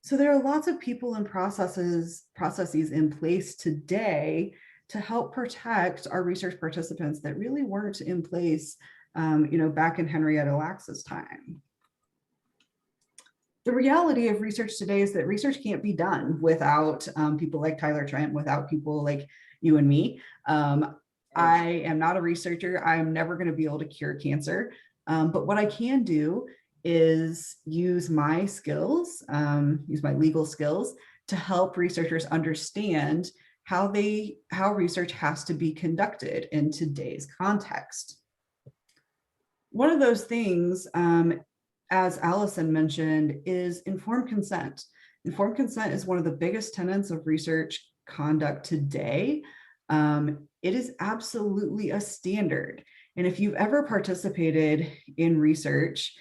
So there are lots of people and processes in place today to help protect our research participants that really weren't in place, back in Henrietta Lacks's time. The reality of research today is that research can't be done without people like Tyler Trent, without people like you and me. I am not a researcher. I'm never going to be able to cure cancer. But what I can do is use my skills, use my legal skills to help researchers understand how research has to be conducted in today's context. One of those things, as Allison mentioned, is informed consent. Informed consent is one of the biggest tenets of research conduct today. It is absolutely a standard. And if you've ever participated in research,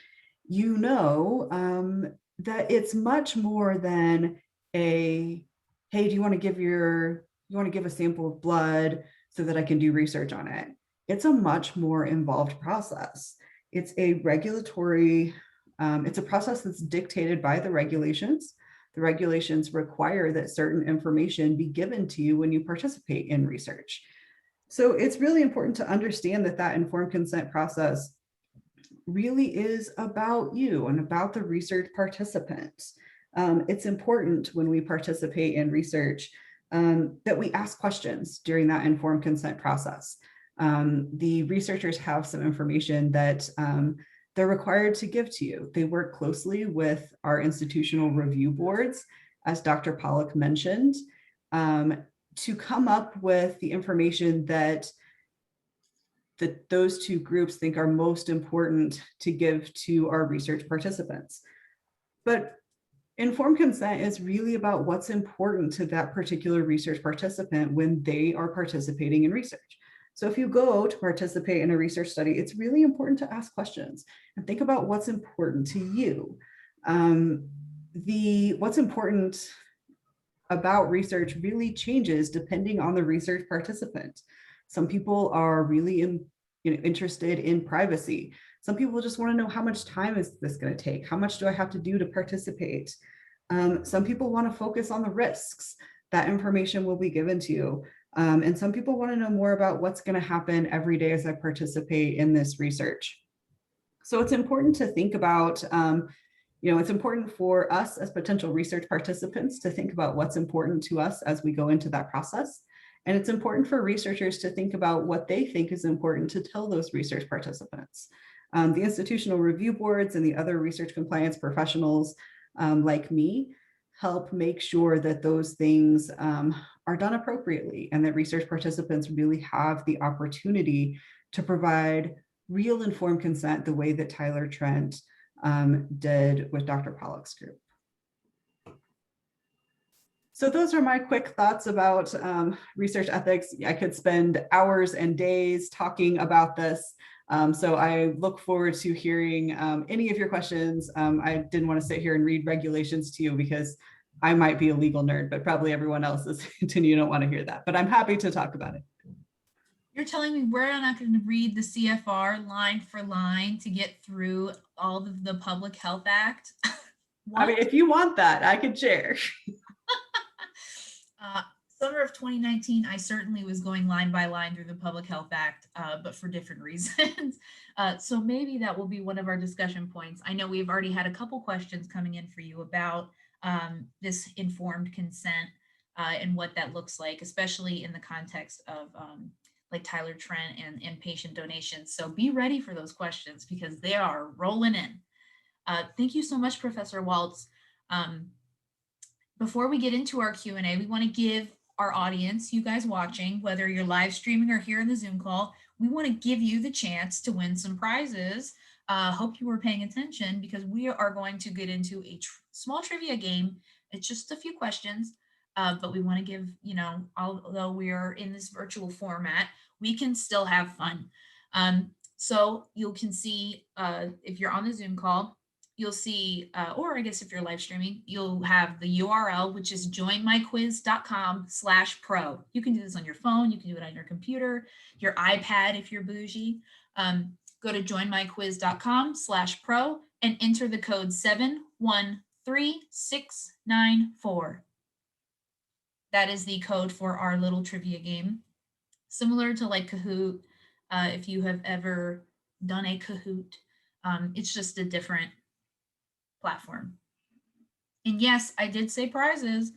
you know that it's much more than a, hey, do you want to give a sample of blood so that I can do research on it? It's a much more involved process. It's a regulatory, it's a process that's dictated by the regulations. The regulations require that certain information be given to you when you participate in research. So it's really important to understand that informed consent process really is about you and about the research participants. It's important when we participate in research that we ask questions during that informed consent process. The researchers have some information that they're required to give to you. They work closely with our institutional review boards, as Dr. Pollock mentioned, to come up with the information that those two groups think are most important to give to our research participants. But informed consent is really about what's important to that particular research participant when they are participating in research. So if you go to participate in a research study, it's really important to ask questions and think about what's important to you. What's important about research really changes depending on the research participant. Some people are really interested in privacy. Some people just want to know, how much time is this going to take? How much do I have to do to participate? Some people want to focus on the risks. That information will be given to you. And some people want to know more about what's going to happen every day as I participate in this research. So it's important to think about, it's important for us as potential research participants to think about what's important to us as we go into that process. And it's important for researchers to think about what they think is important to tell those research participants. The institutional review boards and the other research compliance professionals like me help make sure that those things are done appropriately and that research participants really have the opportunity to provide real informed consent the way that Tyler Trent did with Dr. Pollock's group. So those are my quick thoughts about research ethics. I could spend hours and days talking about this. So I look forward to hearing any of your questions. I didn't want to sit here and read regulations to you because I might be a legal nerd, but probably everyone else is you don't want to hear that, but I'm happy to talk about it. You're telling me we're not going to read the CFR line for line to get through all of the Public Health Act? I mean, if you want that, I could share. Summer of 2019, I certainly was going line by line through the Public Health Act, but for different reasons. So maybe that will be one of our discussion points. I know we've already had a couple questions coming in for you about this informed consent and what that looks like, especially in the context of like Tyler Trent and patient donations. So be ready for those questions because they are rolling in. Thank you so much, Professor Waltz. Before we get into our Q&A, we want to give our audience, you guys watching, whether you're live streaming or here in the Zoom call, we want to give you the chance to win some prizes. Hope you were paying attention because we are going to get into a small trivia game. It's just a few questions, but we want to give, although we are in this virtual format, we can still have fun. So you can see if you're on the Zoom call, you'll see, or I guess if you're live streaming, you'll have the URL, which is joinmyquiz.com/pro. You can do this on your phone. You can do it on your computer, your iPad, if you're bougie. Go to joinmyquiz.com/pro and enter the code 713694. That is the code for our little trivia game. Similar to like Kahoot, if you have ever done a Kahoot, it's just a different platform. And yes, I did say prizes.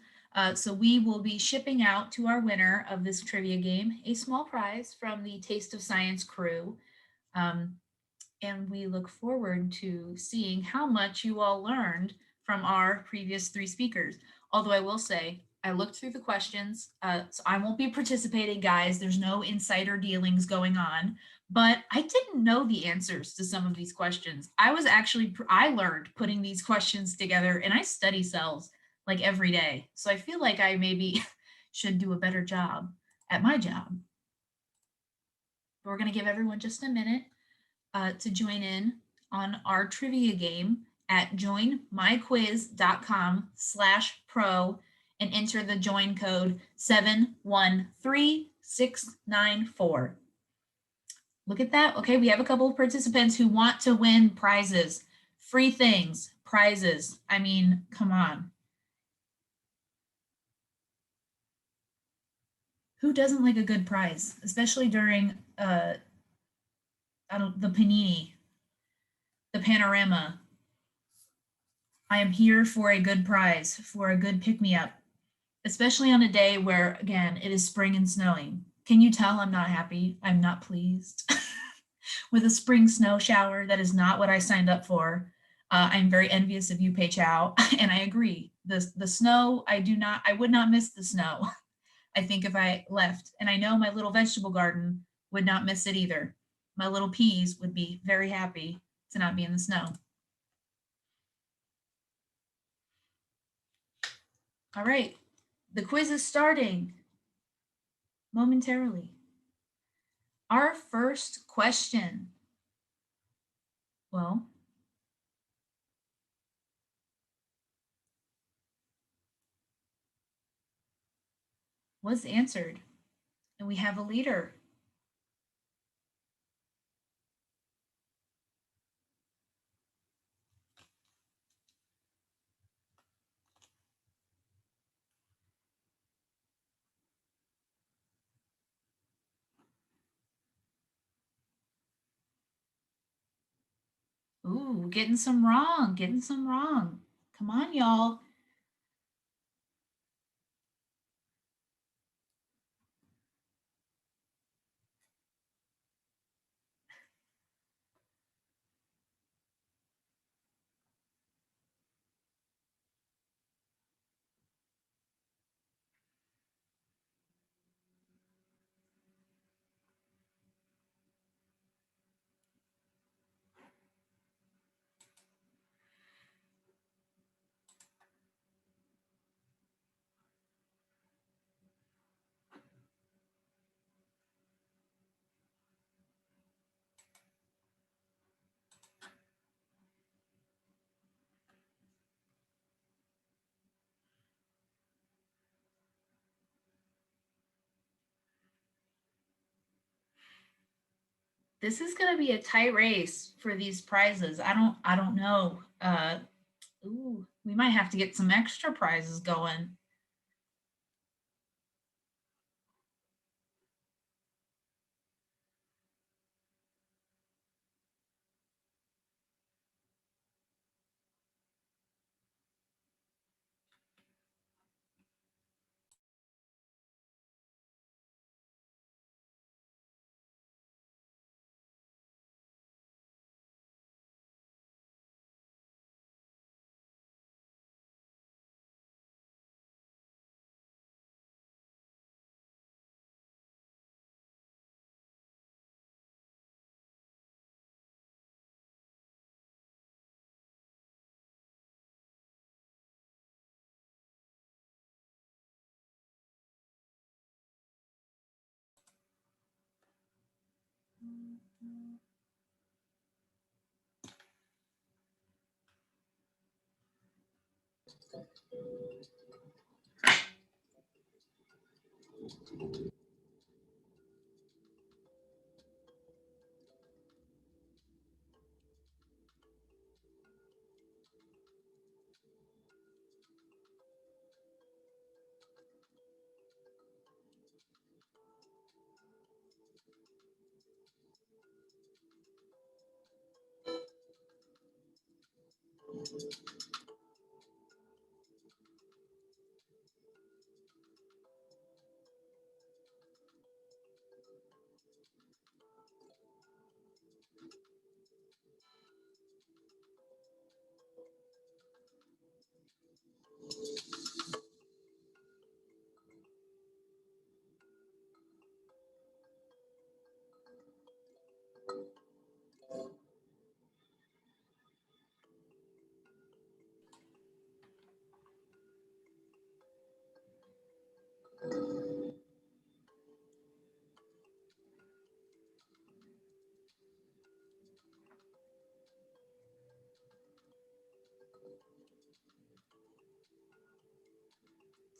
So we will be shipping out to our winner of this trivia game a small prize from the Taste of Science crew. And we look forward to seeing how much you all learned from our previous 3 speakers. Although I will say, I looked through the questions, so I won't be participating, guys. There's no insider dealings going on. But I didn't know the answers to some of these questions. I learned putting these questions together, and I study cells like every day. So I feel like I maybe should do a better job at my job. But we're going to give everyone just a minute to join in on our trivia game at joinmyquiz.com/pro and enter the join code 713694. Look at that. Okay, we have a couple of participants who want to win prizes, free things, prizes. I mean, come on. Who doesn't like a good prize, especially during the panini, the panorama? I am here for a good prize, for a good pick-me-up, especially on a day where, again, it is spring and snowing. Can you tell I'm not happy? I'm not pleased with a spring snow shower. That is not what I signed up for. I'm very envious of you, Pei Chow, and I agree. The snow, I would not miss the snow. I think if I left, and I know my little vegetable garden would not miss it either. My little peas would be very happy to not be in the snow. All right, the quiz is starting momentarily. Our first question, well, was answered, and we have a leader. Ooh, getting some wrong, getting some wrong. Come on, y'all. This is going to be a tight race for these prizes. I don't know. Ooh, we might have to get some extra prizes going.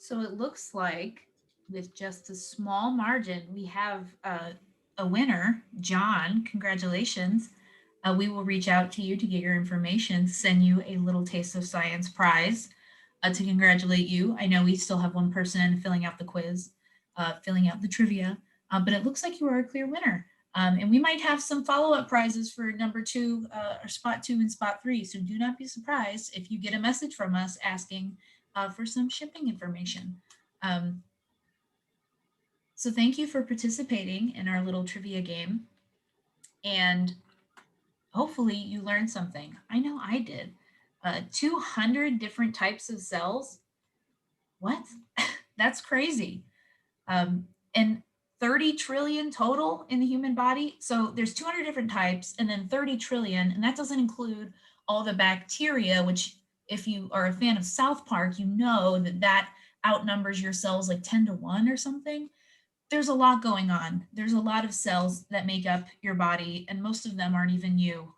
So it looks like with just a small margin, we have a winner, John. Congratulations. We will reach out to you to get your information, send you a little taste of science prize to congratulate you. I know we still have one person filling out the quiz, filling out the trivia, but it looks like you are a clear winner. And we might have some follow-up prizes for number 2 or spot 2 and spot 3. So do not be surprised if you get a message from us asking for some shipping information. So thank you for participating in our little trivia game. And hopefully you learned something. I know I did. 200 different types of cells. What? That's crazy. And 30 trillion total in the human body. So there's 200 different types and then 30 trillion. And that doesn't include all the bacteria, which if you are a fan of South Park, you know that that outnumbers your cells like 10 to 1 or something. There's a lot going on. There's a lot of cells that make up your body, and most of them aren't even you.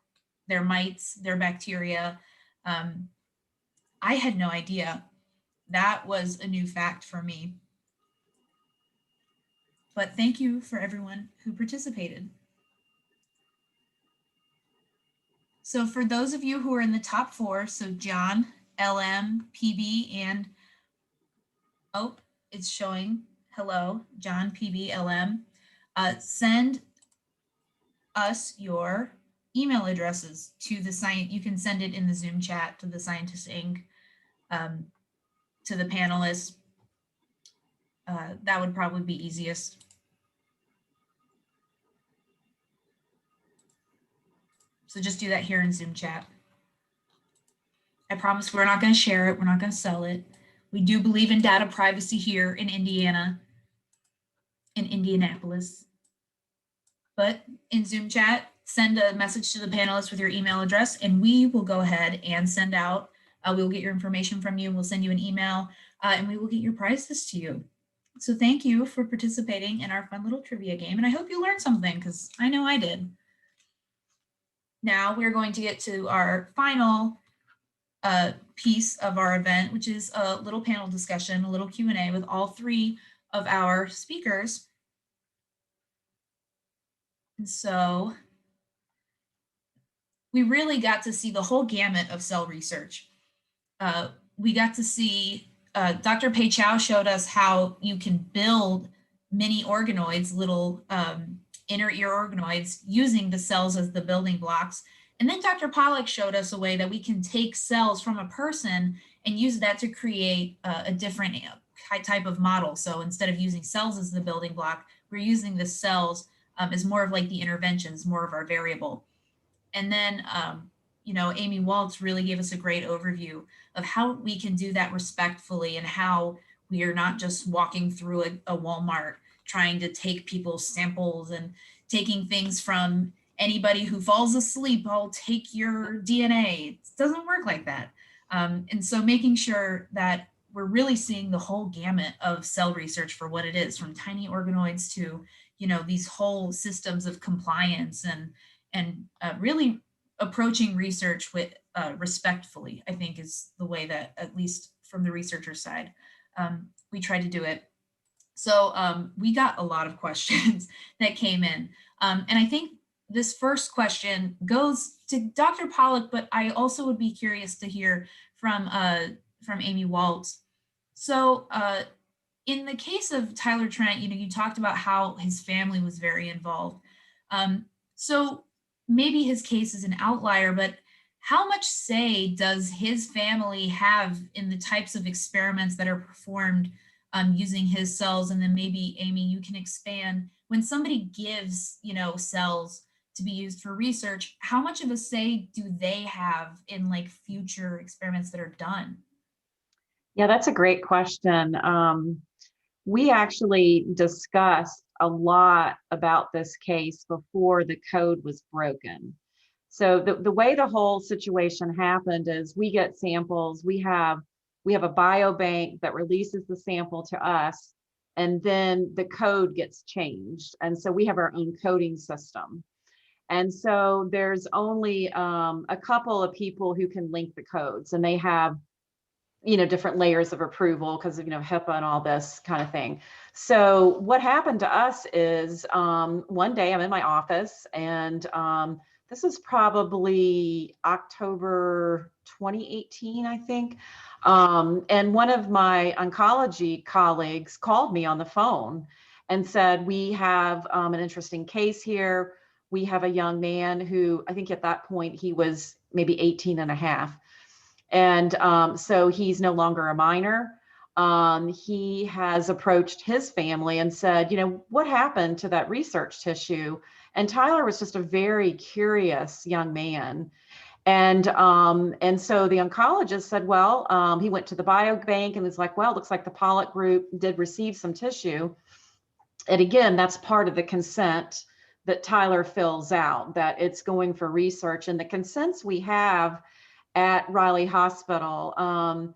They're mites, they're bacteria. I had no idea. That was a new fact for me. But thank you for everyone who participated. So for those of you who are in the top 4, so John, LM, PB, and oh, it's showing, hello, John, PB, LM, send us your email addresses to the science. You can send it in the Zoom chat to the Scientist Inc. To the panelists. That would probably be easiest. So just do that here in Zoom chat. I promise we're not going to share it. We're not going to sell it. We do believe in data privacy here in Indiana, in Indianapolis. But in Zoom chat, send a message to the panelists with your email address, and we will go ahead and send out, we will get your information from you. We'll send you an email, and we will get your prizes to you. So thank you for participating in our fun little trivia game. And I hope you learned something, because I know I did. Now we're going to get to our final piece of our event, which is a little panel discussion, a little Q&A with all three of our speakers. And so we really got to see the whole gamut of cell research. We got to see, Dr. Pei Chow showed us how you can build mini organoids, little inner ear organoids, using the cells as the building blocks. And then Dr. Pollock showed us a way that we can take cells from a person and use that to create a different type of model. So instead of using cells as the building block, we're using the cells as more of like the interventions, more of our variable. And then, you know, Amy Waltz really gave us a great overview of how we can do that respectfully and how we are not just walking through a Walmart trying to take people's samples and taking things from anybody who falls asleep. I'll take your DNA. It doesn't work like that. And so making sure that we're really seeing the whole gamut of cell research for what it is, from tiny organoids to, you know, these whole systems of compliance and really approaching research with respectfully, I think is the way that, at least from the researcher side, we try to do it. So we got a lot of questions that came in. And I think this first question goes to Dr. Pollock, but I also would be curious to hear from Amy Waltz. So in the case of Tyler Trent, you know, you talked about how his family was very involved. So maybe his case is an outlier, but how much say does his family have in the types of experiments that are performed using his cells? And then maybe, Amy, you can expand, when somebody gives, you know, cells to be used for research, how much of a say do they have in like future experiments that are done? Yeah, that's a great question. We actually discussed a lot about this case before the code was broken. So the way the whole situation happened is we get samples, we have a biobank that releases the sample to us, and then the code gets changed. And so we have our own coding system. And so there's only a couple of people who can link the codes, and they have, you know, different layers of approval because of, you know, HIPAA and all this kind of thing. So what happened to us is one day I'm in my office, and this is probably October 2018, I think. And one of my oncology colleagues called me on the phone and said, we have an interesting case here. We have a young man who, I think at that point he was maybe 18 and a half. And so he's no longer a minor. He has approached his family and said, you know, what happened to that research tissue? And Tyler was just a very curious young man. And so the oncologist said, well, he went to the biobank and was like, well, looks like the Pollock group did receive some tissue. And again, that's part of the consent that Tyler fills out, that it's going for research. And the consents we have at Riley Hospital,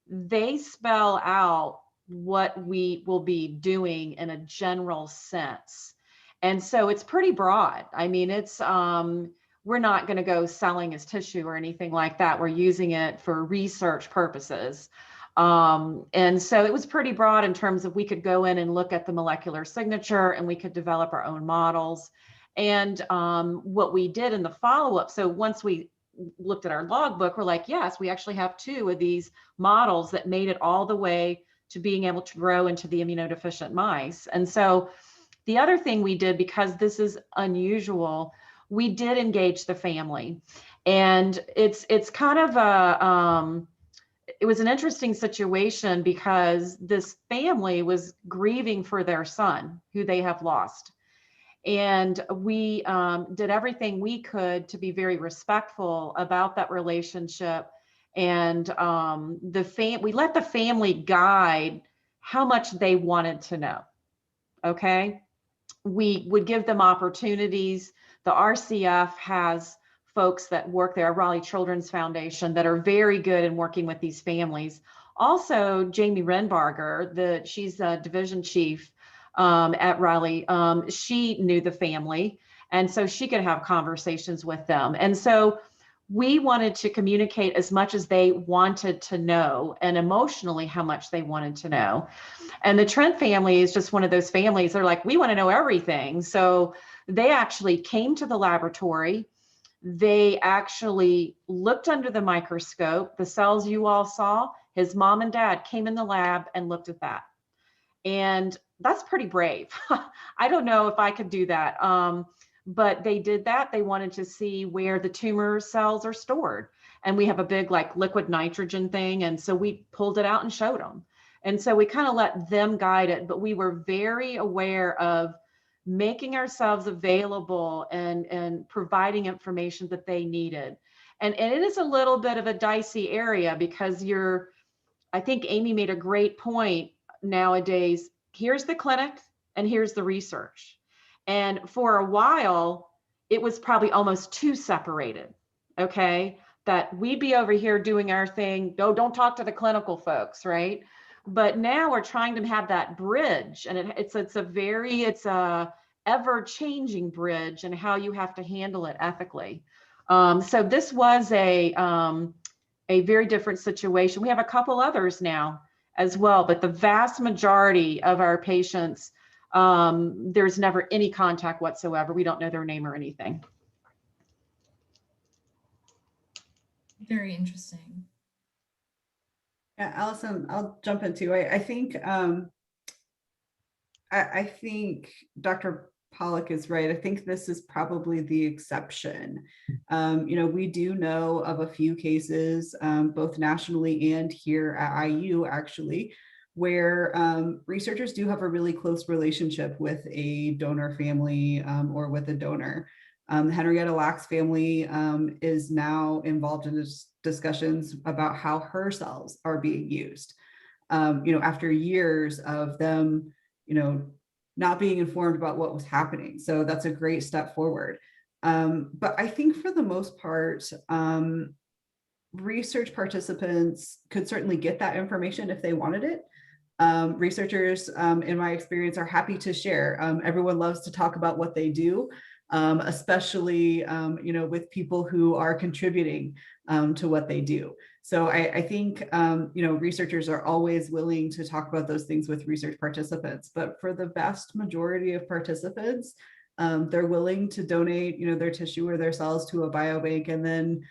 they spell out what we will be doing in a general sense. And so it's pretty broad. I mean, it's, we're not going to go selling his tissue or anything like that. We're using it for research purposes. And so it was pretty broad in terms of we could go in and look at the molecular signature, and we could develop our own models. And what we did in the follow-up, so once we looked at our logbook, we're like, yes, we actually have 2 of these models that made it all the way to being able to grow into the immunodeficient mice. And so the other thing we did, because this is unusual, we did engage the family. And it's kind of it was an interesting situation because this family was grieving for their son who they have lost. And we did everything we could to be very respectful about that relationship. And we let the family guide how much they wanted to know. Okay. We would give them opportunities. The RCF has folks that work there, Raleigh Children's Foundation, that are very good in working with these families. Also, Jamie Renbarger, she's a division chief at Raleigh. She knew the family, and so she could have conversations with them. And so we wanted to communicate as much as they wanted to know, and emotionally how much they wanted to know. And the Trent family is just one of those families. They're like, we want to know everything. So they actually came to the laboratory. They actually looked under the microscope. The cells you all saw, his mom and dad came in the lab and looked at that. And that's pretty brave. I don't know if I could do that. But they did that. They wanted to see where the tumor cells are stored. And we have a big like liquid nitrogen thing. And so we pulled it out and showed them. And so we kind of let them guide it, but we were very aware of making ourselves available and providing information that they needed. And it is a little bit of a dicey area because I think Amy made a great point nowadays. Here's the clinic and here's the research. And for a while, it was probably almost too separated, okay? That we'd be over here doing our thing. No, don't talk to the clinical folks, right? But now we're trying to have that bridge, and it's a ever-changing bridge, and how you have to handle it ethically. So this was a very different situation. We have a couple others now as well, but the vast majority of our patients, there's never any contact whatsoever. We don't know their name or anything. Very interesting. Yeah, Allison, I'll jump in too. I think I think Dr. Pollock is right. I think this is probably the exception. We do know of a few cases, both nationally and here at IU, actually, where researchers do have a really close relationship with a donor family or with a donor. The Henrietta Lacks family is now involved in discussions about how her cells are being used. After years of them, not being informed about what was happening. So that's a great step forward. But I think for the most part, research participants could certainly get that information if they wanted it. Researchers, in my experience, are happy to share. Everyone loves to talk about what they do, especially with people who are contributing to what they do. So I think researchers are always willing to talk about those things with research participants, but for the vast majority of participants, they're willing to donate their tissue or their cells to a biobank and then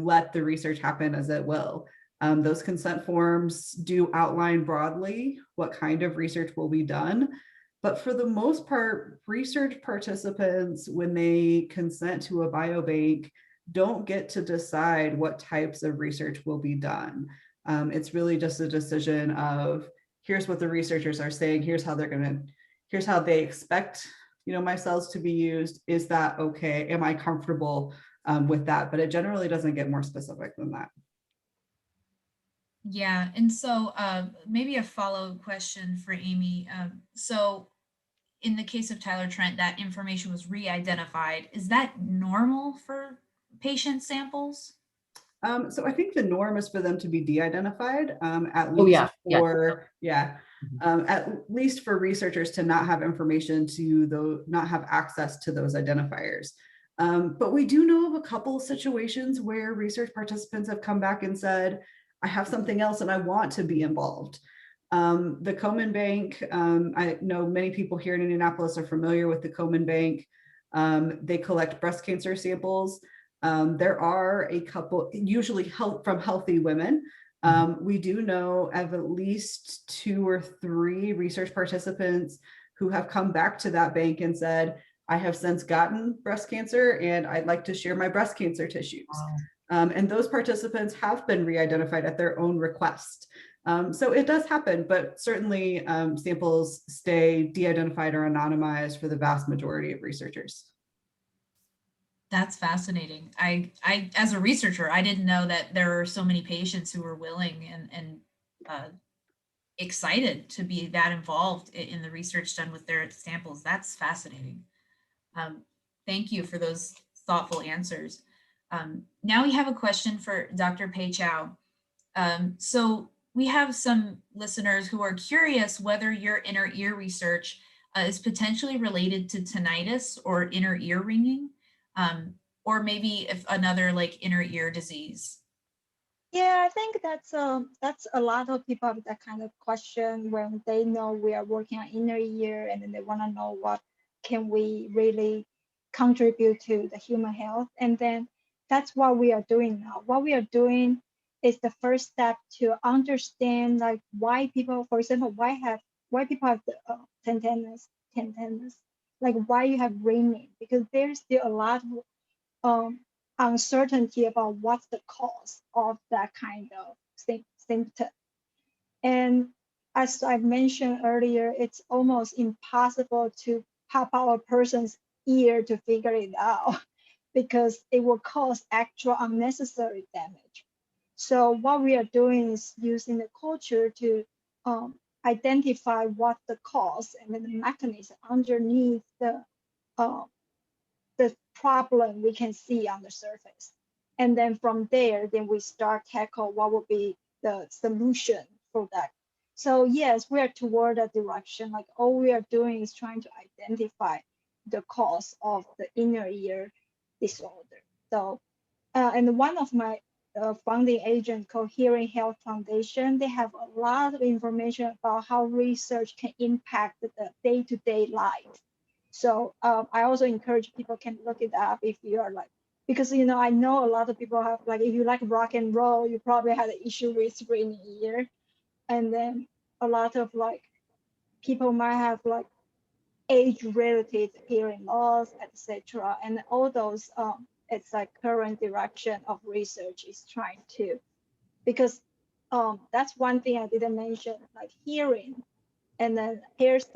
let the research happen as it will. Those consent forms do outline broadly what kind of research will be done. But for the most part, research participants, when they consent to a biobank, don't get to decide what types of research will be done. It's really just a decision of, here's what the researchers are saying, here's how they expect my cells to be used. Is that okay? Am I comfortable with that? But it generally doesn't get more specific than that. Yeah, and so maybe a follow-up question for Amy. So in the case of Tyler Trent, that information was re-identified. Is that normal for patient samples? So I think the norm is for them to be de-identified, at least at least for researchers to not have information not have access to those identifiers. But we do know of a couple of situations where research participants have come back and said, I have something else and I want to be involved. The Komen Bank, I know many people here in Indianapolis are familiar with the Komen Bank. They collect breast cancer samples. There are a couple, usually from healthy women. We do know of at least 2 or 3 research participants who have come back to that bank and said, I have since gotten breast cancer, and I'd like to share my breast cancer tissues. And those participants have been re-identified at their own request. So it does happen, but certainly samples stay de-identified or anonymized for the vast majority of researchers. That's fascinating. As a researcher, I didn't know that there are so many patients who are willing and excited to be that involved in the research done with their samples. That's fascinating. Thank you for those thoughtful answers. Now we have a question for Dr. Pei Chow. So we have some listeners who are curious whether your inner ear research is potentially related to tinnitus or inner ear ringing, or maybe if another like inner ear disease. Yeah, I think that's a lot of people have that kind of question when they know we are working on inner ear, and then they want to know what can we really contribute to the human health. And then that's what we are doing now. What we are doing is the first step to understand like why people, for example, why people have the tinnitus, like why you have ringing, because there's still a lot of uncertainty about what's the cause of that kind of symptom. And as I mentioned earlier, it's almost impossible to pop out a person's ear to figure it out because it will cause actual unnecessary damage. So what we are doing is using the culture to identify what the cause and then the mechanism underneath the problem we can see on the surface. And then from there, then we start tackle what would be the solution for that. So yes, we are toward that direction. Like all we are doing is trying to identify the cause of the inner ear disorder. So, and one of my founding agents called Hearing Health Foundation, they have a lot of information about how research can impact the day-to-day life. So I also encourage people can look it up if you are like, because I know a lot of people have like, if you like rock and roll, you probably had an issue with ringing ear, and then a lot of like people might have like age-related hearing loss, etc. And all those it's like current direction of research is trying to, because that's one thing I didn't mention, like hearing and then hairs,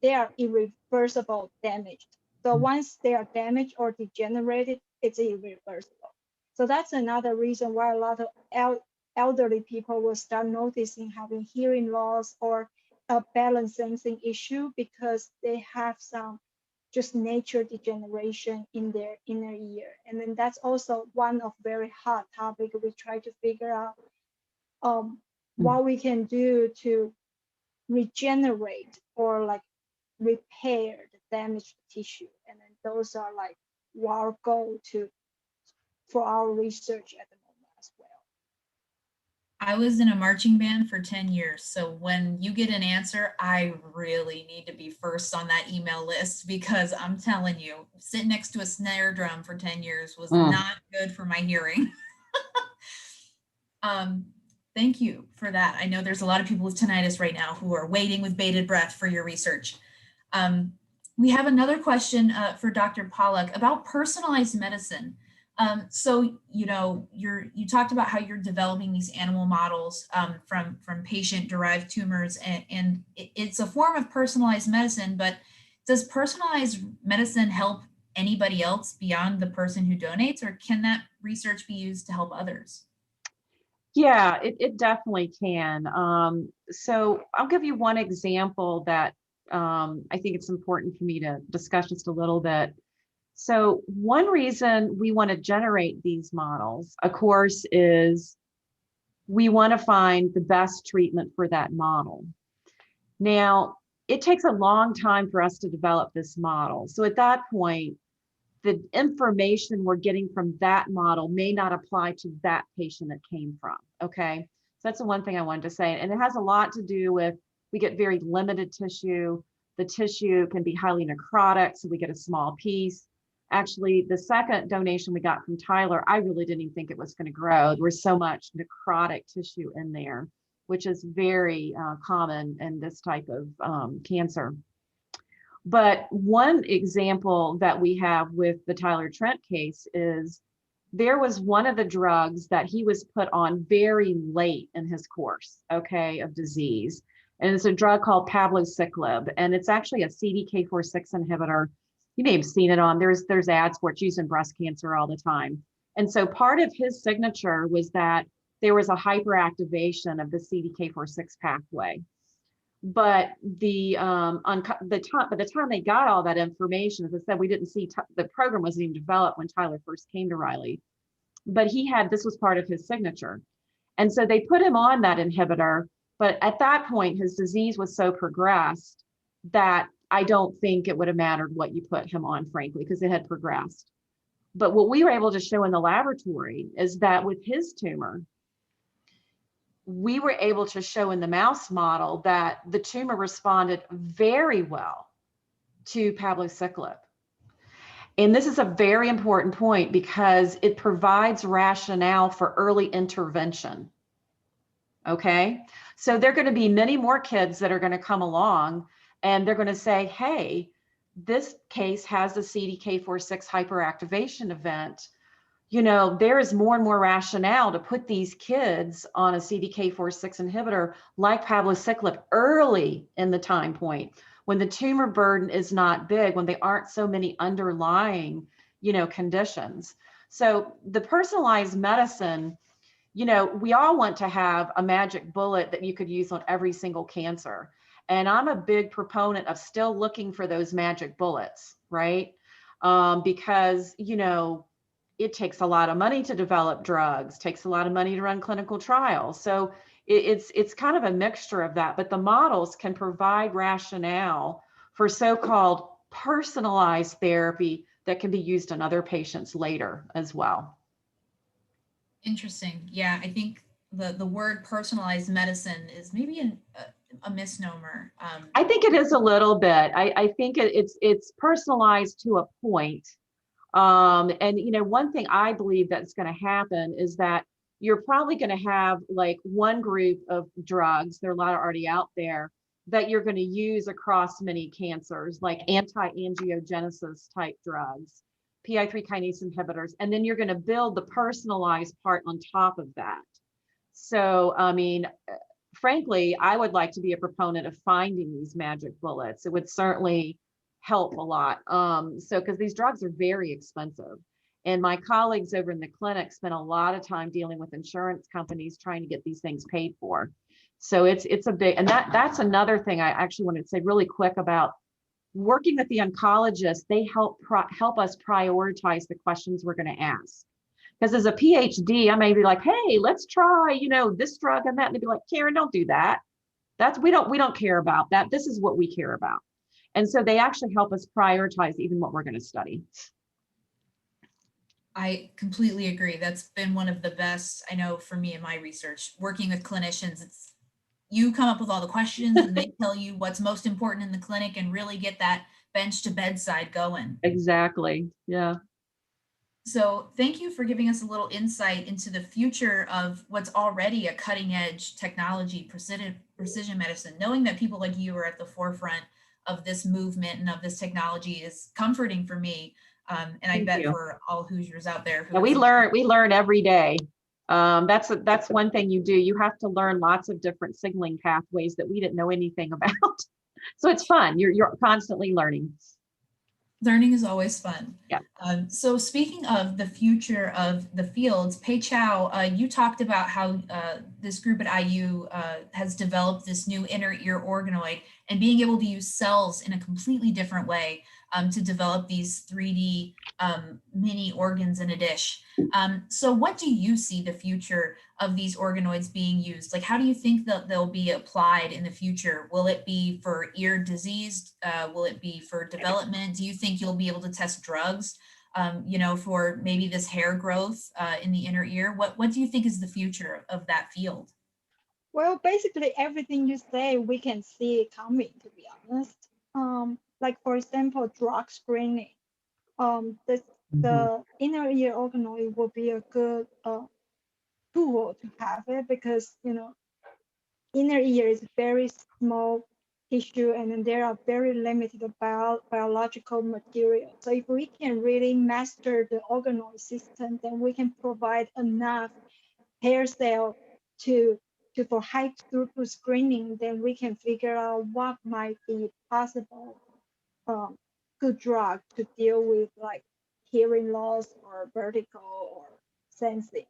they are irreversible damaged. So once they are damaged or degenerated, it's irreversible. So that's another reason why a lot of elderly people will start noticing having hearing loss or a balance sensing issue, because they have some just nature degeneration in their inner ear. And then that's also one of very hot topic we try to figure out what we can do to regenerate or like repair the damaged tissue. And then those are like our goal for our research at the moment as well. I was in a marching band for 10 years. So when you get an answer, I really need to be first on that email list, because I'm telling you, sitting next to a snare drum for 10 years was not good for my hearing. Thank you for that. I know there's a lot of people with tinnitus right now who are waiting with bated breath for your research. We have another question for Dr. Pollock about personalized medicine. So, you talked about how you're developing these animal models from patient-derived tumors, and it's a form of personalized medicine, but does personalized medicine help anybody else beyond the person who donates, or can that research be used to help others? Yeah, it definitely can. So I'll give you one example that I think it's important for me to discuss just a little bit. So one reason we want to generate these models, of course, is we want to find the best treatment for that model. Now, it takes a long time for us to develop this model. So at that point, the information we're getting from that model may not apply to that patient it came from, okay? So that's the one thing I wanted to say. And it has a lot to do with, we get very limited tissue. The tissue can be highly necrotic, so we get a small piece. Actually, the second donation we got from Tyler, I really didn't even think it was gonna grow. There was so much necrotic tissue in there, which is very common in this type of cancer. But one example that we have with the Tyler Trent case is there was one of the drugs that he was put on very late in his course, okay, of disease. And it's a drug called palbociclib, and it's actually a CDK4/6 inhibitor. You may have seen it on, there's ads for it. It's used in breast cancer all the time. And so part of his signature was that there was a hyperactivation of the CDK4/6 pathway. But by the time they got all that information, as I said, we didn't see the program wasn't even developed when Tyler first came to Riley, but this was part of his signature. And so they put him on that inhibitor, but at that point, his disease was so progressed that I don't think it would have mattered what you put him on, frankly, because it had progressed. But what we were able to show in the laboratory is that with his tumor, we were able to show in the mouse model that the tumor responded very well to palbociclib. And this is a very important point because it provides rationale for early intervention. Okay, so there are going to be many more kids that are going to come along and they're going to say, hey, this case has a CDK4/6 hyperactivation event. You know, there is more and more rationale to put these kids on a CDK4/6 inhibitor like palbociclib early in the time point when the tumor burden is not big, when there aren't so many underlying, you know, conditions. So the personalized medicine, you know, we all want to have a magic bullet that you could use on every single cancer. And I'm a big proponent of still looking for those magic bullets, right? Because, you know, it takes a lot of money to develop drugs, takes a lot of money to run clinical trials. So it's kind of a mixture of that, but the models can provide rationale for so-called personalized therapy that can be used on other patients later as well. Interesting. Yeah, I think the word personalized medicine is maybe a misnomer. I think it is a little bit. I think it's personalized to a point. And you know, one thing I believe that's going to happen is that you're probably going to have like one group of drugs, there are a lot already out there, that you're going to use across many cancers, like anti-angiogenesis type drugs, PI3 kinase inhibitors, and then you're going to build the personalized part on top of that. So, I mean, frankly, I would like to be a proponent of finding these magic bullets. It would certainly help a lot. So, because these drugs are very expensive. And my colleagues over in the clinic spend a lot of time dealing with insurance companies trying to get these things paid for. So it's a big, and that's another thing I actually wanted to say really quick about working with the oncologists. They help us prioritize the questions we're going to ask. Because as a PhD, I may be like, hey, let's try, you know, this drug and that. And they'd be like, Karen, don't do that. We don't care about that. This is what we care about. And so they actually help us prioritize even what we're going to study. I completely agree. That's been one of the best, I know, for me in my research, working with clinicians. It's you come up with all the questions and they tell you what's most important in the clinic and really get that bench to bedside going. Exactly. Yeah. So thank you for giving us a little insight into the future of what's already a cutting edge technology, precision medicine. Knowing that people like you are at the forefront of this movement and of this technology is comforting for me. And I bet for all Hoosiers out there. Yeah, we learn every day. That's one thing you do. You have to learn lots of different signaling pathways that we didn't know anything about. So it's fun. You're constantly learning. Learning is always fun. Yeah. So speaking of the future of the fields, Pei Chow, you talked about how this group at IU has developed this new inner ear organoid and being able to use cells in a completely different way to develop these 3D mini organs in a dish. So what do you see the future of these organoids being used? Like, how do you think that they'll be applied in the future? Will it be for ear disease? Will it be for development? Do you think you'll be able to test drugs, you know, for maybe this hair growth in the inner ear? What do you think is the future of that field? Well, basically everything you say, we can see it coming, to be honest. Like for example, drug screening. The inner ear organoid will be a good tool to have it because, you know, inner ear is very small tissue, and then there are very limited biological material. So if we can really master the organoid system, then we can provide enough hair cell to for high throughput screening, then we can figure out what might be possible good drug to deal with like hearing loss or vertigo or sensing.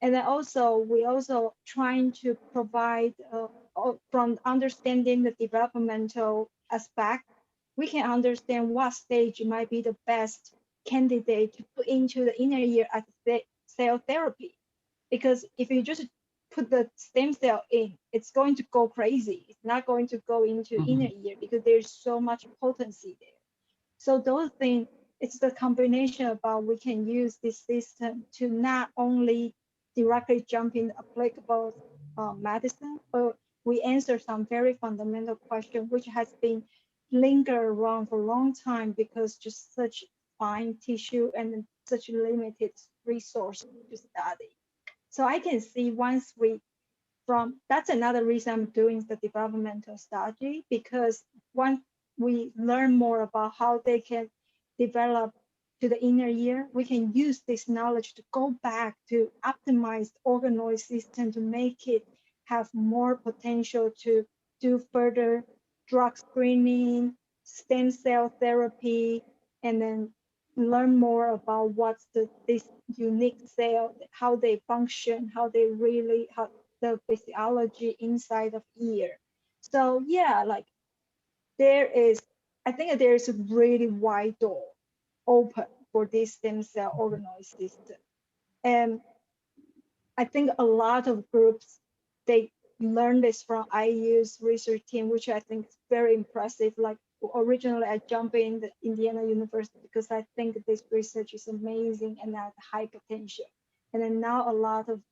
And then also, we also trying to provide from understanding the developmental aspect, we can understand what stage might be the best candidate to put into the inner ear as cell therapy. Because if you just put the stem cell in, it's going to go crazy. It's not going to go into inner ear because there's so much potency there. So those things, it's the combination about we can use this system to not only directly jump in applicable medicine, but we answer some very fundamental question which has been linger around for a long time because just such fine tissue and such limited resource to study. So I can see once we that's another reason I'm doing the developmental study, because once we learn more about how they can develop to the inner ear, we can use this knowledge to go back to optimize the organoid system to make it have more potential to do further drug screening, stem cell therapy, and then learn more about what's this unique cell, how they function, how they really, how the physiology inside of ear. So yeah, like I think there is a really wide door open for this stem cell organoid system. And I think a lot of groups, they learned this from IU's research team, which I think is very impressive. Like originally I jumped in the Indiana University because I think this research is amazing and has high potential. And then now a lot of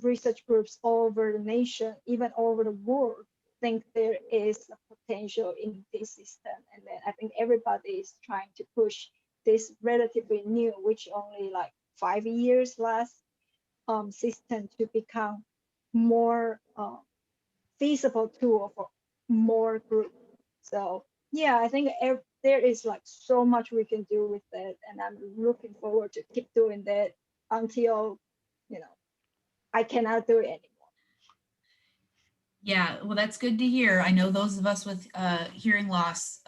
research groups all over the nation, even all over the world, think there is a potential in this system. And then I think everybody is trying to push this relatively new, which only like 5 years last system to become more feasible tool for more groups. So yeah, I think there is like so much we can do with it, and I'm looking forward to keep doing that until I cannot do it anymore. Yeah, well, that's good to hear. I know those of us with hearing loss,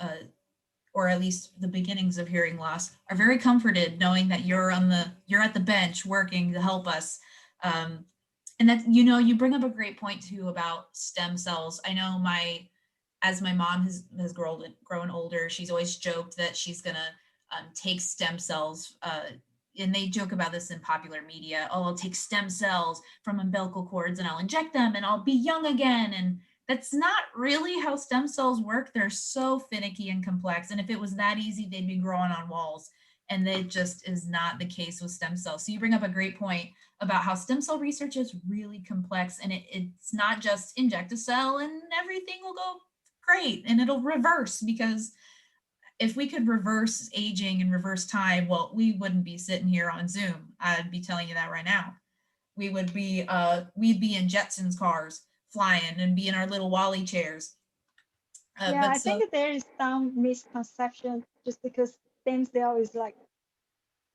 or at least the beginnings of hearing loss, are very comforted knowing that you're at the bench working to help us. And that, you bring up a great point too about stem cells. I know as my mom has grown older, she's always joked that she's gonna take stem cells. And they joke about this in popular media. Oh, I'll take stem cells from umbilical cords and I'll inject them and I'll be young again. And that's not really how stem cells work. They're so finicky and complex. And if it was that easy, they'd be growing on walls. And that just is not the case with stem cells. So you bring up a great point about how stem cell research is really complex, and it's not just inject a cell and everything will go great and it'll reverse, because if we could reverse aging and reverse time, well, we wouldn't be sitting here on Zoom. I'd be telling you that right now. We'd be in Jetsons cars flying and be in our little Wally chairs. Yeah, I think there is some misconception just because stem cell is like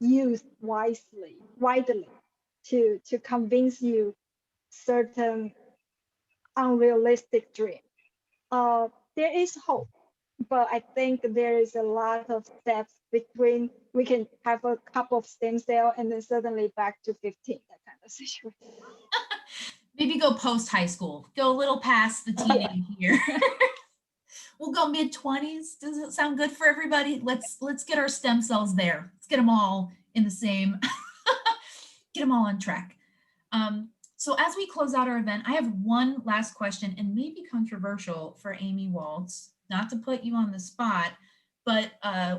used widely to convince you certain unrealistic dream. There is hope, but I think there is a lot of steps between we can have a couple of stem cell and then suddenly back to 15, that kind of situation. Maybe go post high school, go a little past the teenage year. We'll go mid-20s. Does it sound good for everybody? Let's get our stem cells there. Let's get them all in the same, get them all on track. So as we close out our event, I have one last question, and maybe controversial for Amy Waltz, not to put you on the spot, but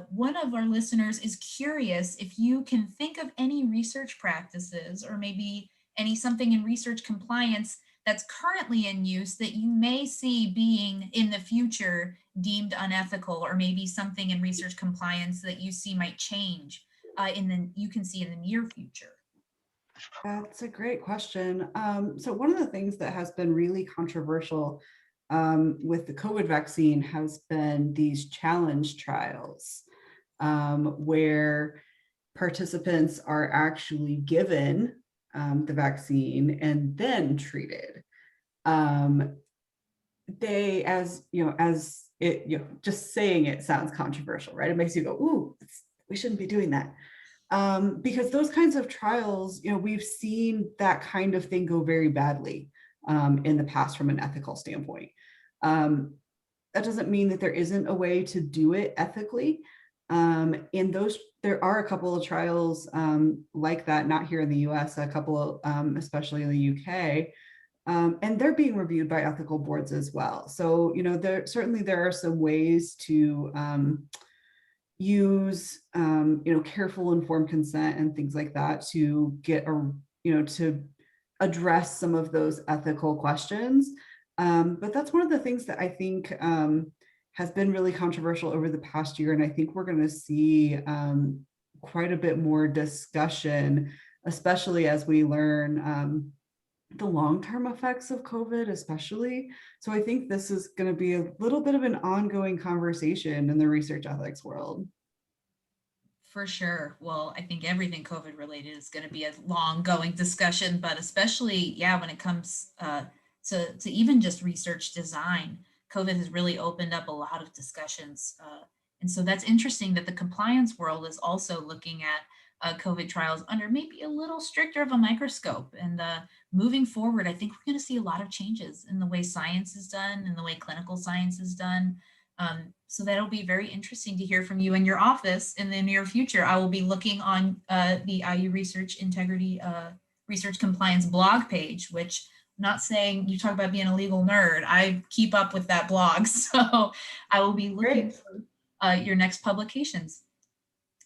one of our listeners is curious if you can think of any research practices or maybe something in research compliance that's currently in use that you may see being in the future deemed unethical, or maybe something in research compliance that you see might change you can see in the near future. That's a great question. So one of the things that has been really controversial with the COVID vaccine has been these challenge trials where participants are actually given the vaccine and then treated. They, as you know, as it, just saying it sounds controversial, right? It makes you go, ooh, we shouldn't be doing that. Because those kinds of trials, we've seen that kind of thing go very badly in the past from an ethical standpoint. That doesn't mean that there isn't a way to do it ethically. In those, there are a couple of trials like that, not here in the US, a couple, especially in the UK, and they're being reviewed by ethical boards as well. So, there are some ways to use, careful informed consent and things like that to get to address some of those ethical questions. But that's one of the things that I think has been really controversial over the past year. And I think we're going to see quite a bit more discussion, especially as we learn the long-term effects of COVID, especially. So I think this is going to be a little bit of an ongoing conversation in the research ethics world. For sure. Well, I think everything COVID related is going to be a long going discussion, but especially, when it comes to even just research design, COVID has really opened up a lot of discussions. And so that's interesting that the compliance world is also looking at COVID trials under maybe a little stricter of a microscope. And moving forward, I think we're going to see a lot of changes in the way science is done and the way clinical science is done. So that'll be very interesting to hear from you in your office in the near future. I will be looking on the IU Research Integrity Research Compliance blog page, which I'm not saying you talk about being a legal nerd. I keep up with that blog. So I will be looking for your next publications.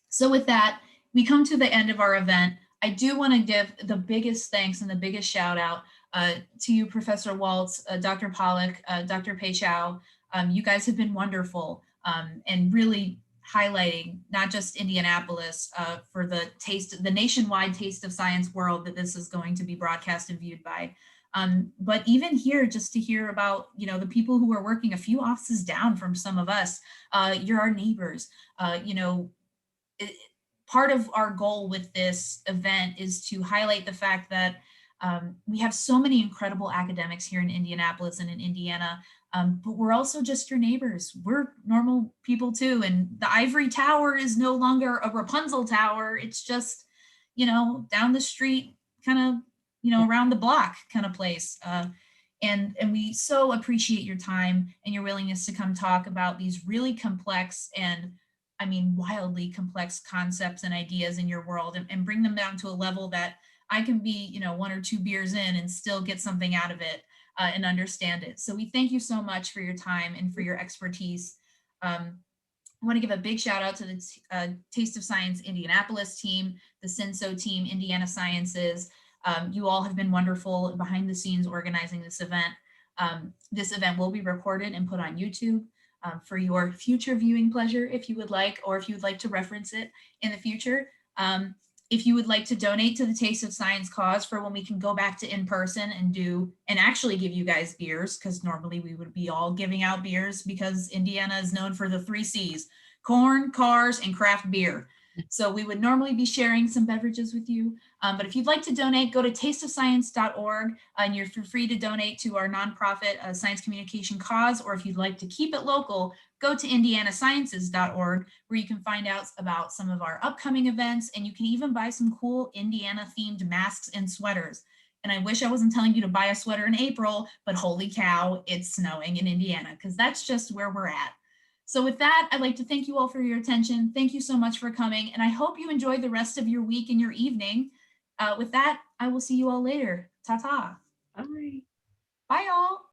So with that, we come to the end of our event. I do want to give the biggest thanks and the biggest shout out to you, Professor Waltz, Dr. Pollock, Dr. Pei Chow. You guys have been wonderful and really highlighting not just Indianapolis for the nationwide Taste of Science world that this is going to be broadcast and viewed by. But even here, just to hear about, the people who are working a few offices down from some of us, you're our neighbors. Part of our goal with this event is to highlight the fact that we have so many incredible academics here in Indianapolis and in Indiana, but we're also just your neighbors. We're normal people too. And the ivory tower is no longer a Rapunzel tower. It's just, down the street, kind of, around the block kind of place. And we so appreciate your time and your willingness to come talk about these really complex and wildly complex concepts and ideas in your world and bring them down to a level that I can be, 1 or 2 beers in and still get something out of it and understand it. So we thank you so much for your time and for your expertise. I want to give a big shout out to the Taste of Science Indianapolis team, the CINSO team, Indiana Sciences. You all have been wonderful behind the scenes organizing this event. This event will be recorded and put on YouTube for your future viewing pleasure, if you would like, or if you would like to reference it in the future. If you would like to donate to the Taste of Science cause for when we can go back to in person and actually give you guys beers, because normally we would be all giving out beers because Indiana is known for the 3 C's: corn, cars, and craft beer. So we would normally be sharing some beverages with you. But if you'd like to donate, go to tasteofscience.org and you're free to donate to our nonprofit science communication cause. Or if you'd like to keep it local, go to indianasciences.org where you can find out about some of our upcoming events. And you can even buy some cool Indiana themed masks and sweaters. And I wish I wasn't telling you to buy a sweater in April, but holy cow, it's snowing in Indiana because that's just where we're at. So with that, I'd like to thank you all for your attention. Thank you so much for coming. And I hope you enjoy the rest of your week and your evening. With that, I will see you all later. Ta-ta. Bye. Bye, all.